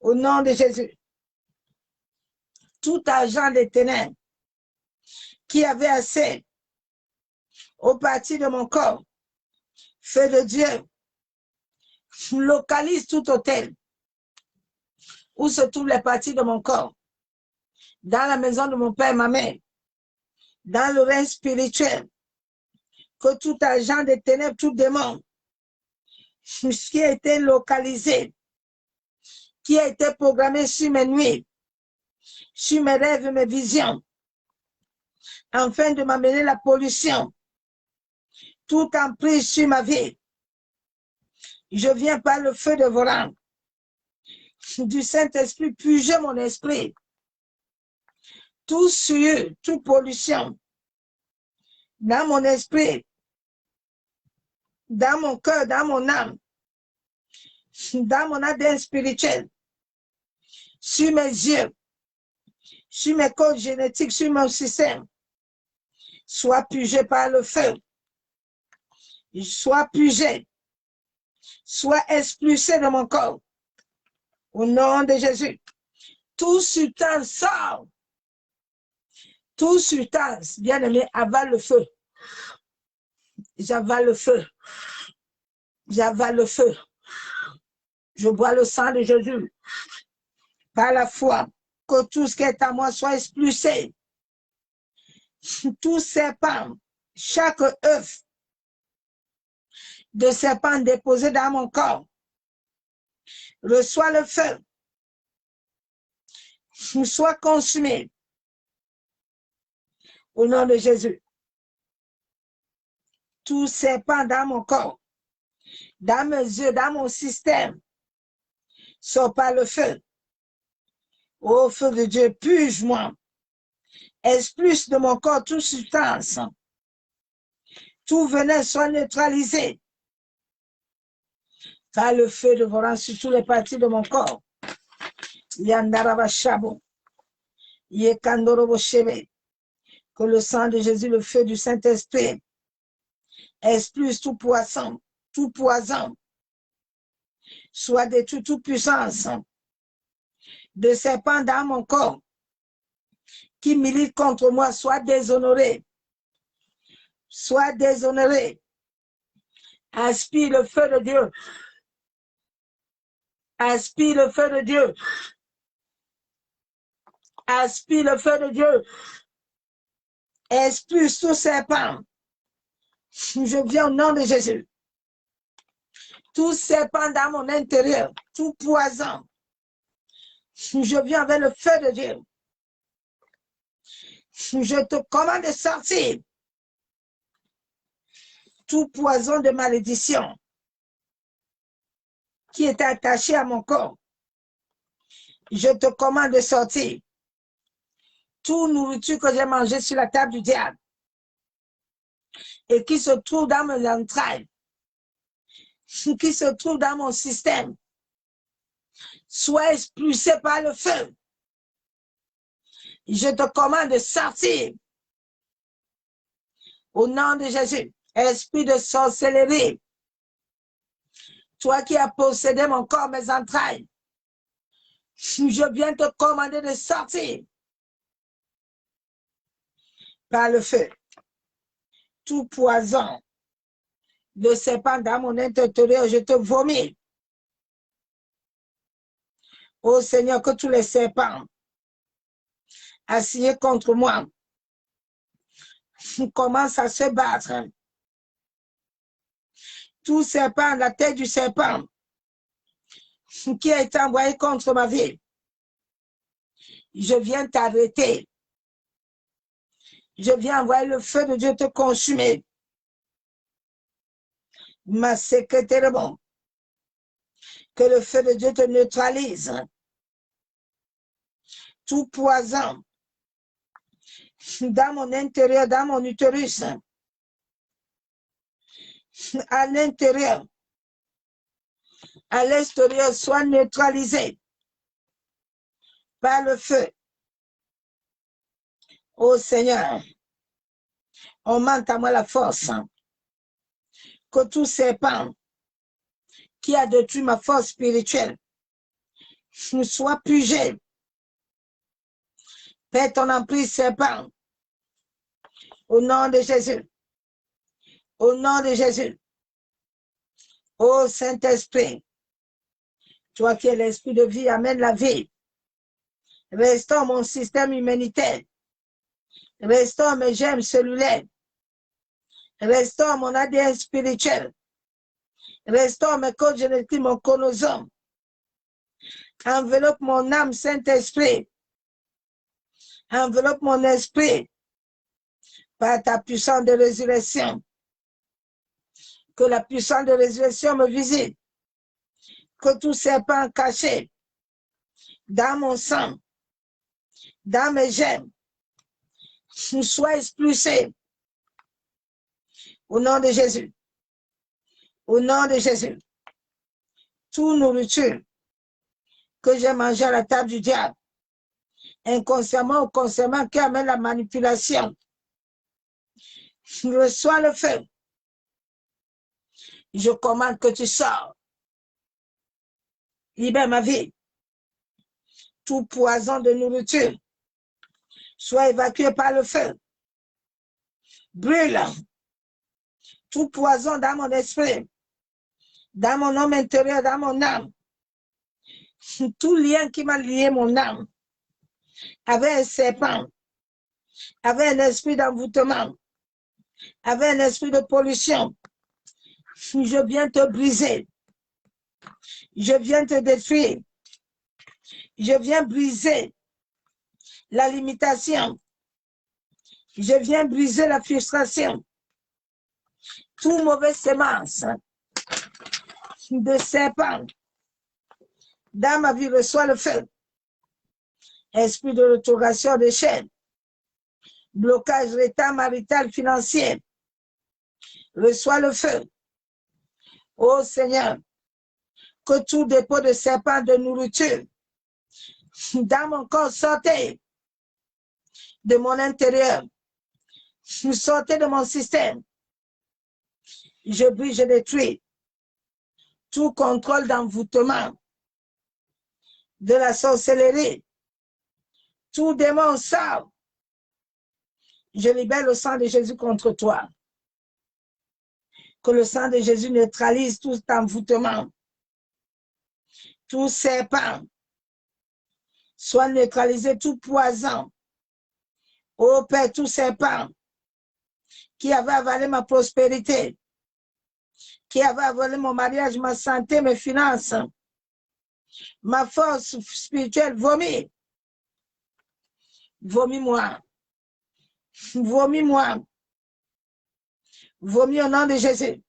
Au nom de Jésus, tout agent des ténèbres qui avait accès aux parties de mon corps, feu de Dieu, localise tout hôtel où se trouvent les parties de mon corps, dans la maison de mon père et ma mère, dans le règne spirituel, que tout agent des ténèbres, tout démon qui a été localisé, qui a été programmé sur mes nuits, sur mes rêves et mes visions, afin de m'amener la pollution, tout emprise sur ma vie. Je viens par le feu de vos rangs, du Saint-Esprit, puger mon esprit, tout souillure, toute pollution, dans mon esprit, dans mon cœur, dans mon âme, dans mon ADN spirituel, sur mes yeux, sur mes codes génétiques, sur mon système, soit purgé par le feu, soit purgé, soit expulsé de mon corps. Au nom de Jésus, tout substance sort. Tout substance, bien-aimé, avale le feu. J'avale le feu. J'avale le feu. Je bois le sang de Jésus. Par la foi, que tout ce qui est à moi soit expulsé. Tout serpent, chaque œuf de serpent déposé dans mon corps, reçoit le feu. Soit consumé. Au nom de Jésus. Tout serpent dans mon corps, dans mes yeux, dans mon système, sort par le feu. Ô feu de Dieu, purge-moi. Expulse de mon corps toute substance. Tout venin soit neutralisé par le feu de vos rangs sur toutes les parties de mon corps. Yandaraba Shabo. Yekandorobo Shebe. Que le sang de Jésus, le feu du Saint-Esprit, expulse tout poison, soit détruit toute puissance de serpent dans mon corps, qui milite contre moi soit déshonoré. Soit déshonoré. Aspire le feu de Dieu. Aspire le feu de Dieu. Aspire le feu de Dieu. Expulse tout serpent. Je viens au nom de Jésus. Tout serpent dans mon intérieur, tout poison. Je viens avec le feu de Dieu. Je te commande de sortir. Tout poison de malédiction qui est attaché à mon corps. Je te commande de sortir. Toute nourriture que j'ai mangée sur la table du diable et qui se trouve dans mes entrailles, qui se trouve dans mon système, soit expulsé par le feu. Je te commande de sortir. Au nom de Jésus, esprit de sorcellerie, toi qui as possédé mon corps, mes entrailles, je viens te commander de sortir par le feu. Tout poison de serpent dans mon intérieur, je te vomis. Ô Seigneur, que tous les serpents assignés contre moi commencent à se battre. Tout serpent, la tête du serpent qui a été envoyé contre ma vie, je viens t'arrêter. Je viens envoyer le feu de Dieu te consumer. Ma secrétaire, bon, que le feu de Dieu te neutralise. Tout poison dans mon intérieur, dans mon utérus, à l'intérieur, à l'extérieur, soit neutralisé par le feu. Ô Seigneur, augmente à moi la force. Que tout serpent qui a détruit ma force spirituelle soit purgé. Fais ton emprise, serpent. Au nom de Jésus. Au nom de Jésus. Ô Saint-Esprit, toi qui es l'esprit de vie, amène la vie. Restaure mon système immunitaire. Restaure mes germes cellulaires. Restaure mon ADN spirituel. Restaure mes codes génétiques, mon chronosome. Enveloppe mon âme, Saint-Esprit. Enveloppe mon esprit par ta puissance de résurrection. Que la puissance de résurrection me visite. Que tout serpent caché dans mon sang, dans mes germes, soit expulsé. Au nom de Jésus. Au nom de Jésus. Toute nourriture que j'ai mangée à la table du diable, inconsciemment ou consciemment, qui amène la manipulation, reçois le feu. Je commande que tu sors. Libère ma vie. Tout poison de nourriture soit évacué par le feu. Brûle. Tout poison dans mon esprit, dans mon homme intérieur, dans mon âme. Tout lien qui m'a lié mon âme avec un serpent, avec un esprit d'envoûtement, avec un esprit de pollution. Je viens te briser. Je viens te détruire. Je viens briser la limitation. Je viens briser la frustration. Tout mauvaise semence de serpent dans ma vie reçoit le feu. Esprit de restauration des chaînes, blocage d'état marital financier, reçoit le feu. Ô Seigneur, que tout dépôt de serpent de nourriture dans mon corps sortez de mon intérieur, sortez de mon système. Je brise, je détruis tout contrôle d'envoûtement, de la sorcellerie. Tout démon sort Je libère le sang de Jésus contre toi. Que le sang de Jésus neutralise tout envoûtement, tout serpent, soit neutralisé tout poison. Ô Père, tout serpent qui avait avalé ma prospérité, qui avait avalé mon mariage, ma santé, mes finances, ma force spirituelle, vomis. Vomis-moi. Vomis-moi. Vomis au nom de Jésus.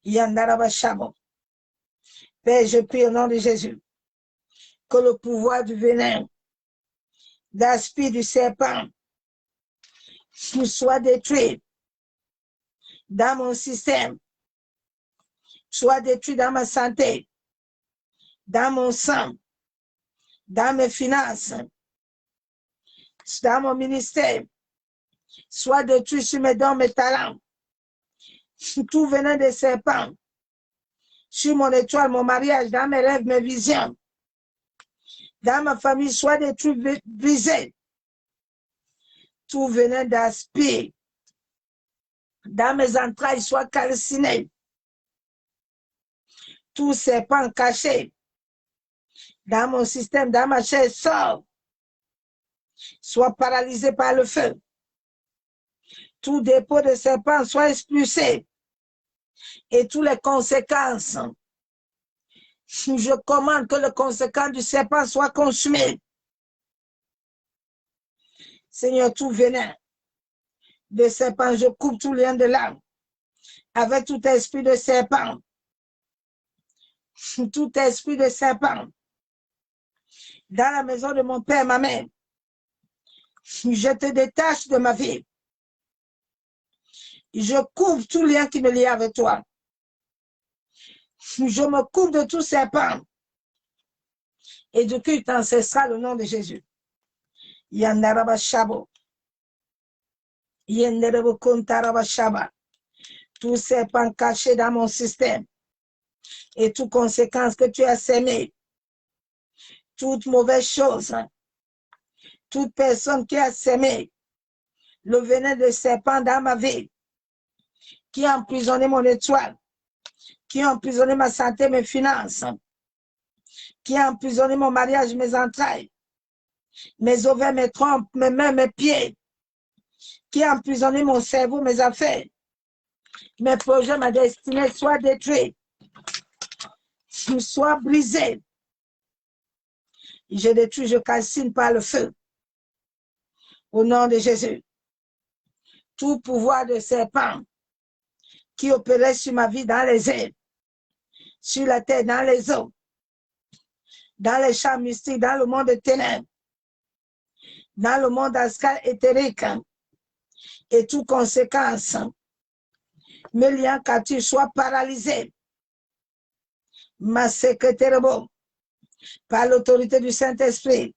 Yandarabashamo. Père, je prie au nom de Jésus que le pouvoir du venin, d'aspect du serpent, soit détruit dans mon système, soit détruit dans ma santé, dans mon sang, dans mes finances, dans mon ministère, soit détruit sur mes dons, mes talents, tout venant des serpents, sur mon étoile, mon mariage, dans mes rêves, mes visions, dans ma famille, soit détruit, brisé, tout venant d'aspect, dans mes entrailles, soit calciné, tout serpent caché, dans mon système, dans ma chair, sort, soit paralysé par le feu. Tout dépôt de serpent soit expulsé et toutes les conséquences. Je commande que les conséquences du serpent soient consumées. Seigneur, tout venin de serpent, je coupe tout lien de l'âme avec tout esprit de serpent. Tout esprit de serpent dans la maison de mon père, ma mère. Je te détache de ma vie. Je coupe tout lien qui me lie avec toi. Je me coupe de tout serpent et du culte ancestral au nom de Jésus. Yandarabashabo. Yenderebokontarabashaba. Tout serpent caché dans mon système et toute conséquence que tu as sémé, toute mauvaise chose, toute personne qui a sémé le venin de serpent dans ma vie, qui a emprisonné mon étoile, qui a emprisonné ma santé, mes finances, qui a emprisonné mon mariage, mes entrailles, mes ovaires, mes trompes, mes mains, mes pieds, qui a emprisonné mon cerveau, mes affaires, mes projets, ma destinée, soit détruit, soit brisé. Je détruis, je calcine par le feu. Au nom de Jésus. Tout pouvoir de serpent qui opérait sur ma vie dans les airs, sur la terre, dans les eaux, dans les champs mystiques, dans le monde des ténèbres, dans le monde astral éthérique, et toute conséquence, mes liens captifs soient paralysés. Ma secrétaire, par l'autorité du Saint-Esprit,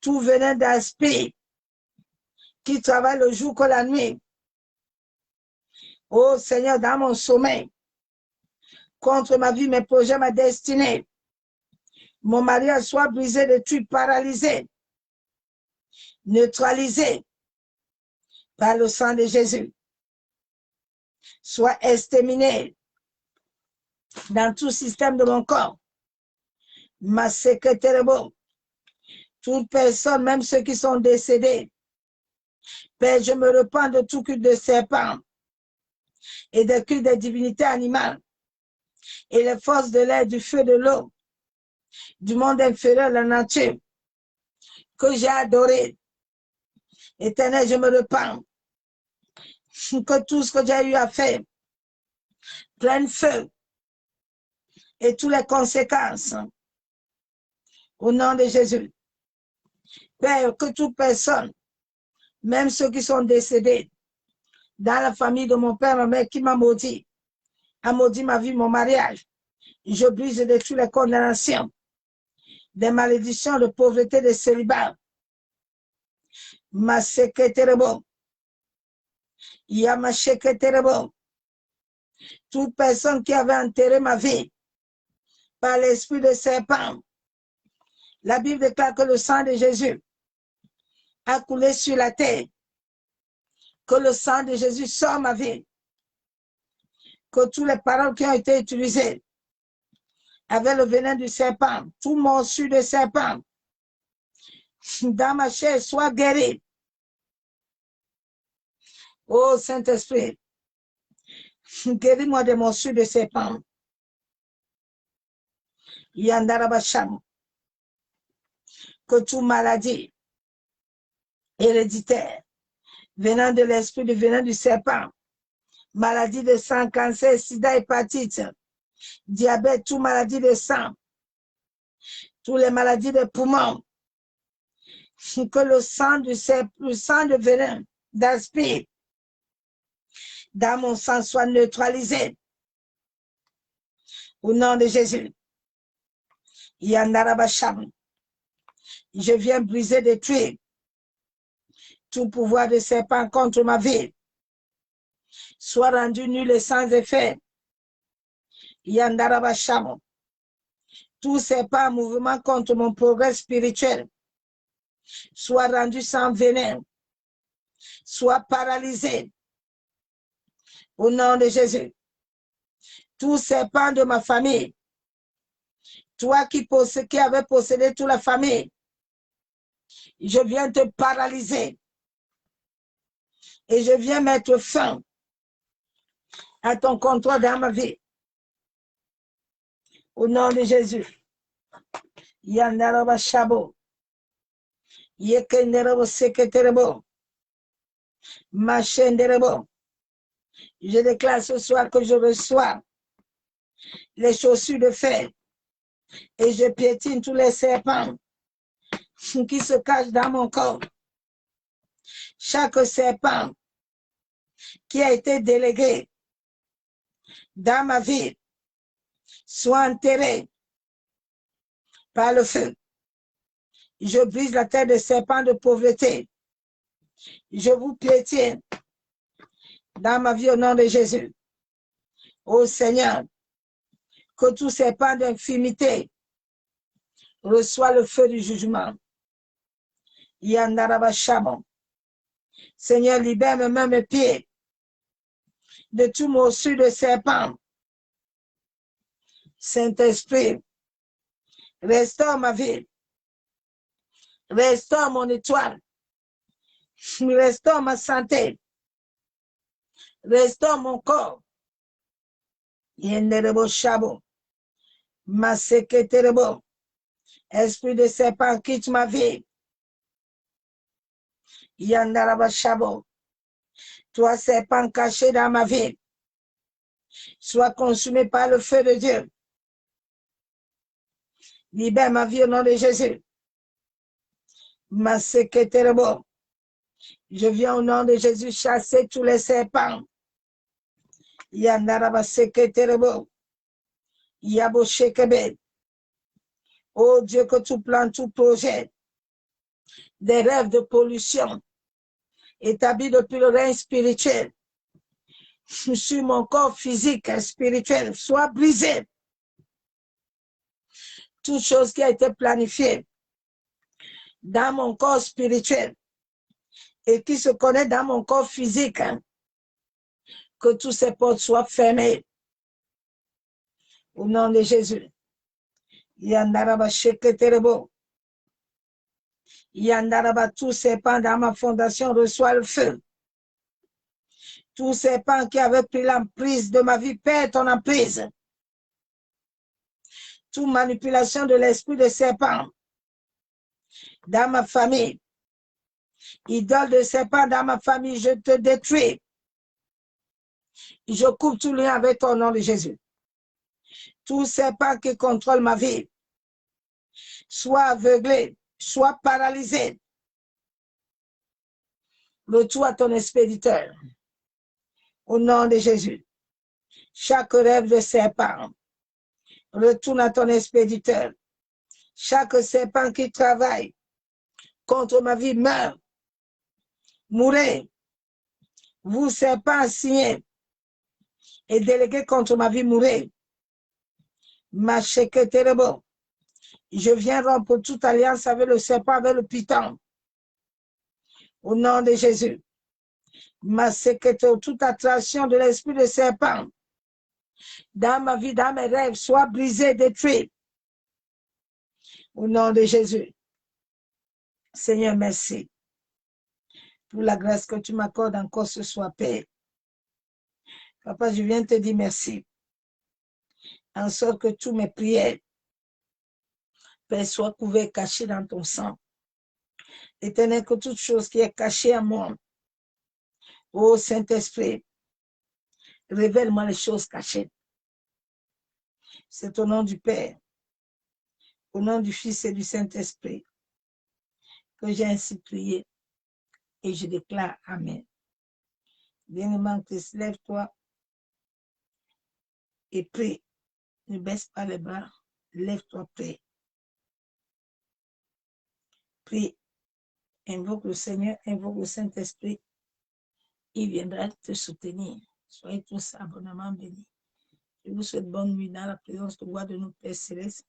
tout venin d'aspect qui travaille le jour que la nuit. Oh Seigneur, dans mon sommeil, contre ma vie, mes projets, ma destinée, mon mariage soit brisé, détruit, paralysé, neutralisé par le sang de Jésus, soit exterminé dans tout système de mon corps. Ma secrétaire, toute personne, même ceux qui sont décédés, Père, je me repens de tout culte de serpent et de culte des divinités animales et les forces de l'air, du feu, de l'eau, du monde inférieur, la nature, que j'ai adoré. Éternel, je me repens que tout ce que j'ai eu à faire prenne feu et toutes les conséquences au nom de Jésus. Père, que toute personne, même ceux qui sont décédés dans la famille de mon père, ma mère qui m'a maudit, a maudit ma vie, mon mariage, je brise et détruis les condamnations, des malédictions de pauvreté, de célibat. Ma secrétaire, il y a ma secrétaire, toute personne qui avait enterré ma vie par l'esprit de serpent. La Bible déclare que le sang de Jésus a coulé sur la terre. Que le sang de Jésus sorte ma vie. Que toutes les paroles qui ont été utilisées avec le venin du serpent, tout morceau de serpent, dans ma chair, soit guéri. Oh Saint-Esprit, guéris-moi des morceaux de serpent. Yandarabasham. Que toute maladie héréditaire venant de l'esprit, du venin du serpent, maladie de sang, cancer, sida, hépatite, diabète, toute maladie de sang, toutes les maladies de poumons, que le sang de venin d'aspire dans mon sang soit neutralisé. Au nom de Jésus. Yandarabasham. Je viens briser, détruire tout pouvoir de serpent contre ma vie. Soit rendu nul et sans effet. Yandarabasham. Tout serpent en mouvement contre mon progrès spirituel soit rendu sans venin, soit paralysé. Au nom de Jésus. Tout serpent de ma famille, toi qui avais possédé toute la famille, je viens te paralyser et je viens mettre fin à ton contrôle dans ma vie. Au nom de Jésus. Yandaraba Shabo. Yekenderebo Seketerebo. Machenderebo. Je déclare ce soir que je reçois les chaussures de fer et je piétine tous les serpents qui se cachent dans mon corps. Chaque serpent qui a été délégué dans ma vie soit enterré par le feu. Je brise la tête des serpents de pauvreté. Je vous piétine dans ma vie au nom de Jésus. Ô Seigneur, que tout serpent d'infimité reçoit le feu du jugement. Yandarabashamon. Seigneur, libère mes mains, mes pieds de tout morceau de serpent. Saint-Esprit, restaure ma vie. Restaure mon étoile. Restaure ma santé. Restaure mon corps. Yenderebo Shabo. Maseketerebo. Esprit de serpent, quitte ma vie. Yandaraba Shabo. Toi, serpent caché dans ma vie, sois consumé par le feu de Dieu. Libère ma vie au nom de Jésus. Maseketerebo. Je viens au nom de Jésus chasser tous les serpents. Yandaraba Seketerebo. Yabo Shekebe. Oh Dieu, que tout plan, tout projet, des rêves de pollution établis depuis le règne spirituel sur mon corps physique et spirituel soit brisé. Toute chose qui a été planifiée dans mon corps spirituel et qui se connaît dans mon corps physique, que toutes ces portes soient fermées. Au nom de Jésus. Yandaraba Sheketerebo. Yandaraba, tout serpent dans ma fondation reçoit le feu. Tout serpent qui avait pris l'emprise de ma vie perd ton emprise. Toute manipulation de l'esprit de serpent dans ma famille, idole de serpent dans ma famille, je te détruis. Je coupe tout lien avec ton nom de Jésus. Tout serpent qui contrôle ma vie, soit aveuglé, soit paralysé. Retour à ton expéditeur. Au nom de Jésus. Chaque rêve de serpent, retourne à ton expéditeur. Chaque serpent qui travaille contre ma vie meurt. Mourez. Vous, serpents signés et délégués contre ma vie, mourez. Je viens rompre toute alliance avec le serpent, avec le python. Au nom de Jésus. Maseketo, toute attraction de l'esprit de serpent dans ma vie, dans mes rêves, soit brisée, détruite. Au nom de Jésus. Seigneur, merci pour la grâce que tu m'accordes encore ce soir, Père. Papa, je viens te dire merci. En sorte que tous mes prières, Père, soient couvertes, cachées dans ton sang. Éternel, que toute chose qui est cachée à moi, ô Saint-Esprit, révèle-moi les choses cachées. C'est au nom du Père, au nom du Fils et du Saint-Esprit, que j'ai ainsi prié et je déclare Amen. Bien-aimé Christ, lève-toi et prie. Ne baisse pas les bras, lève-toi, prie. Prie, invoque le Seigneur, invoque le Saint-Esprit. Il viendra te soutenir. Soyez tous abondamment bénis. Je vous souhaite bonne nuit dans la présence de God de notre Père Céleste.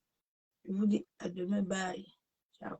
Je vous dis à demain, bye. Ciao.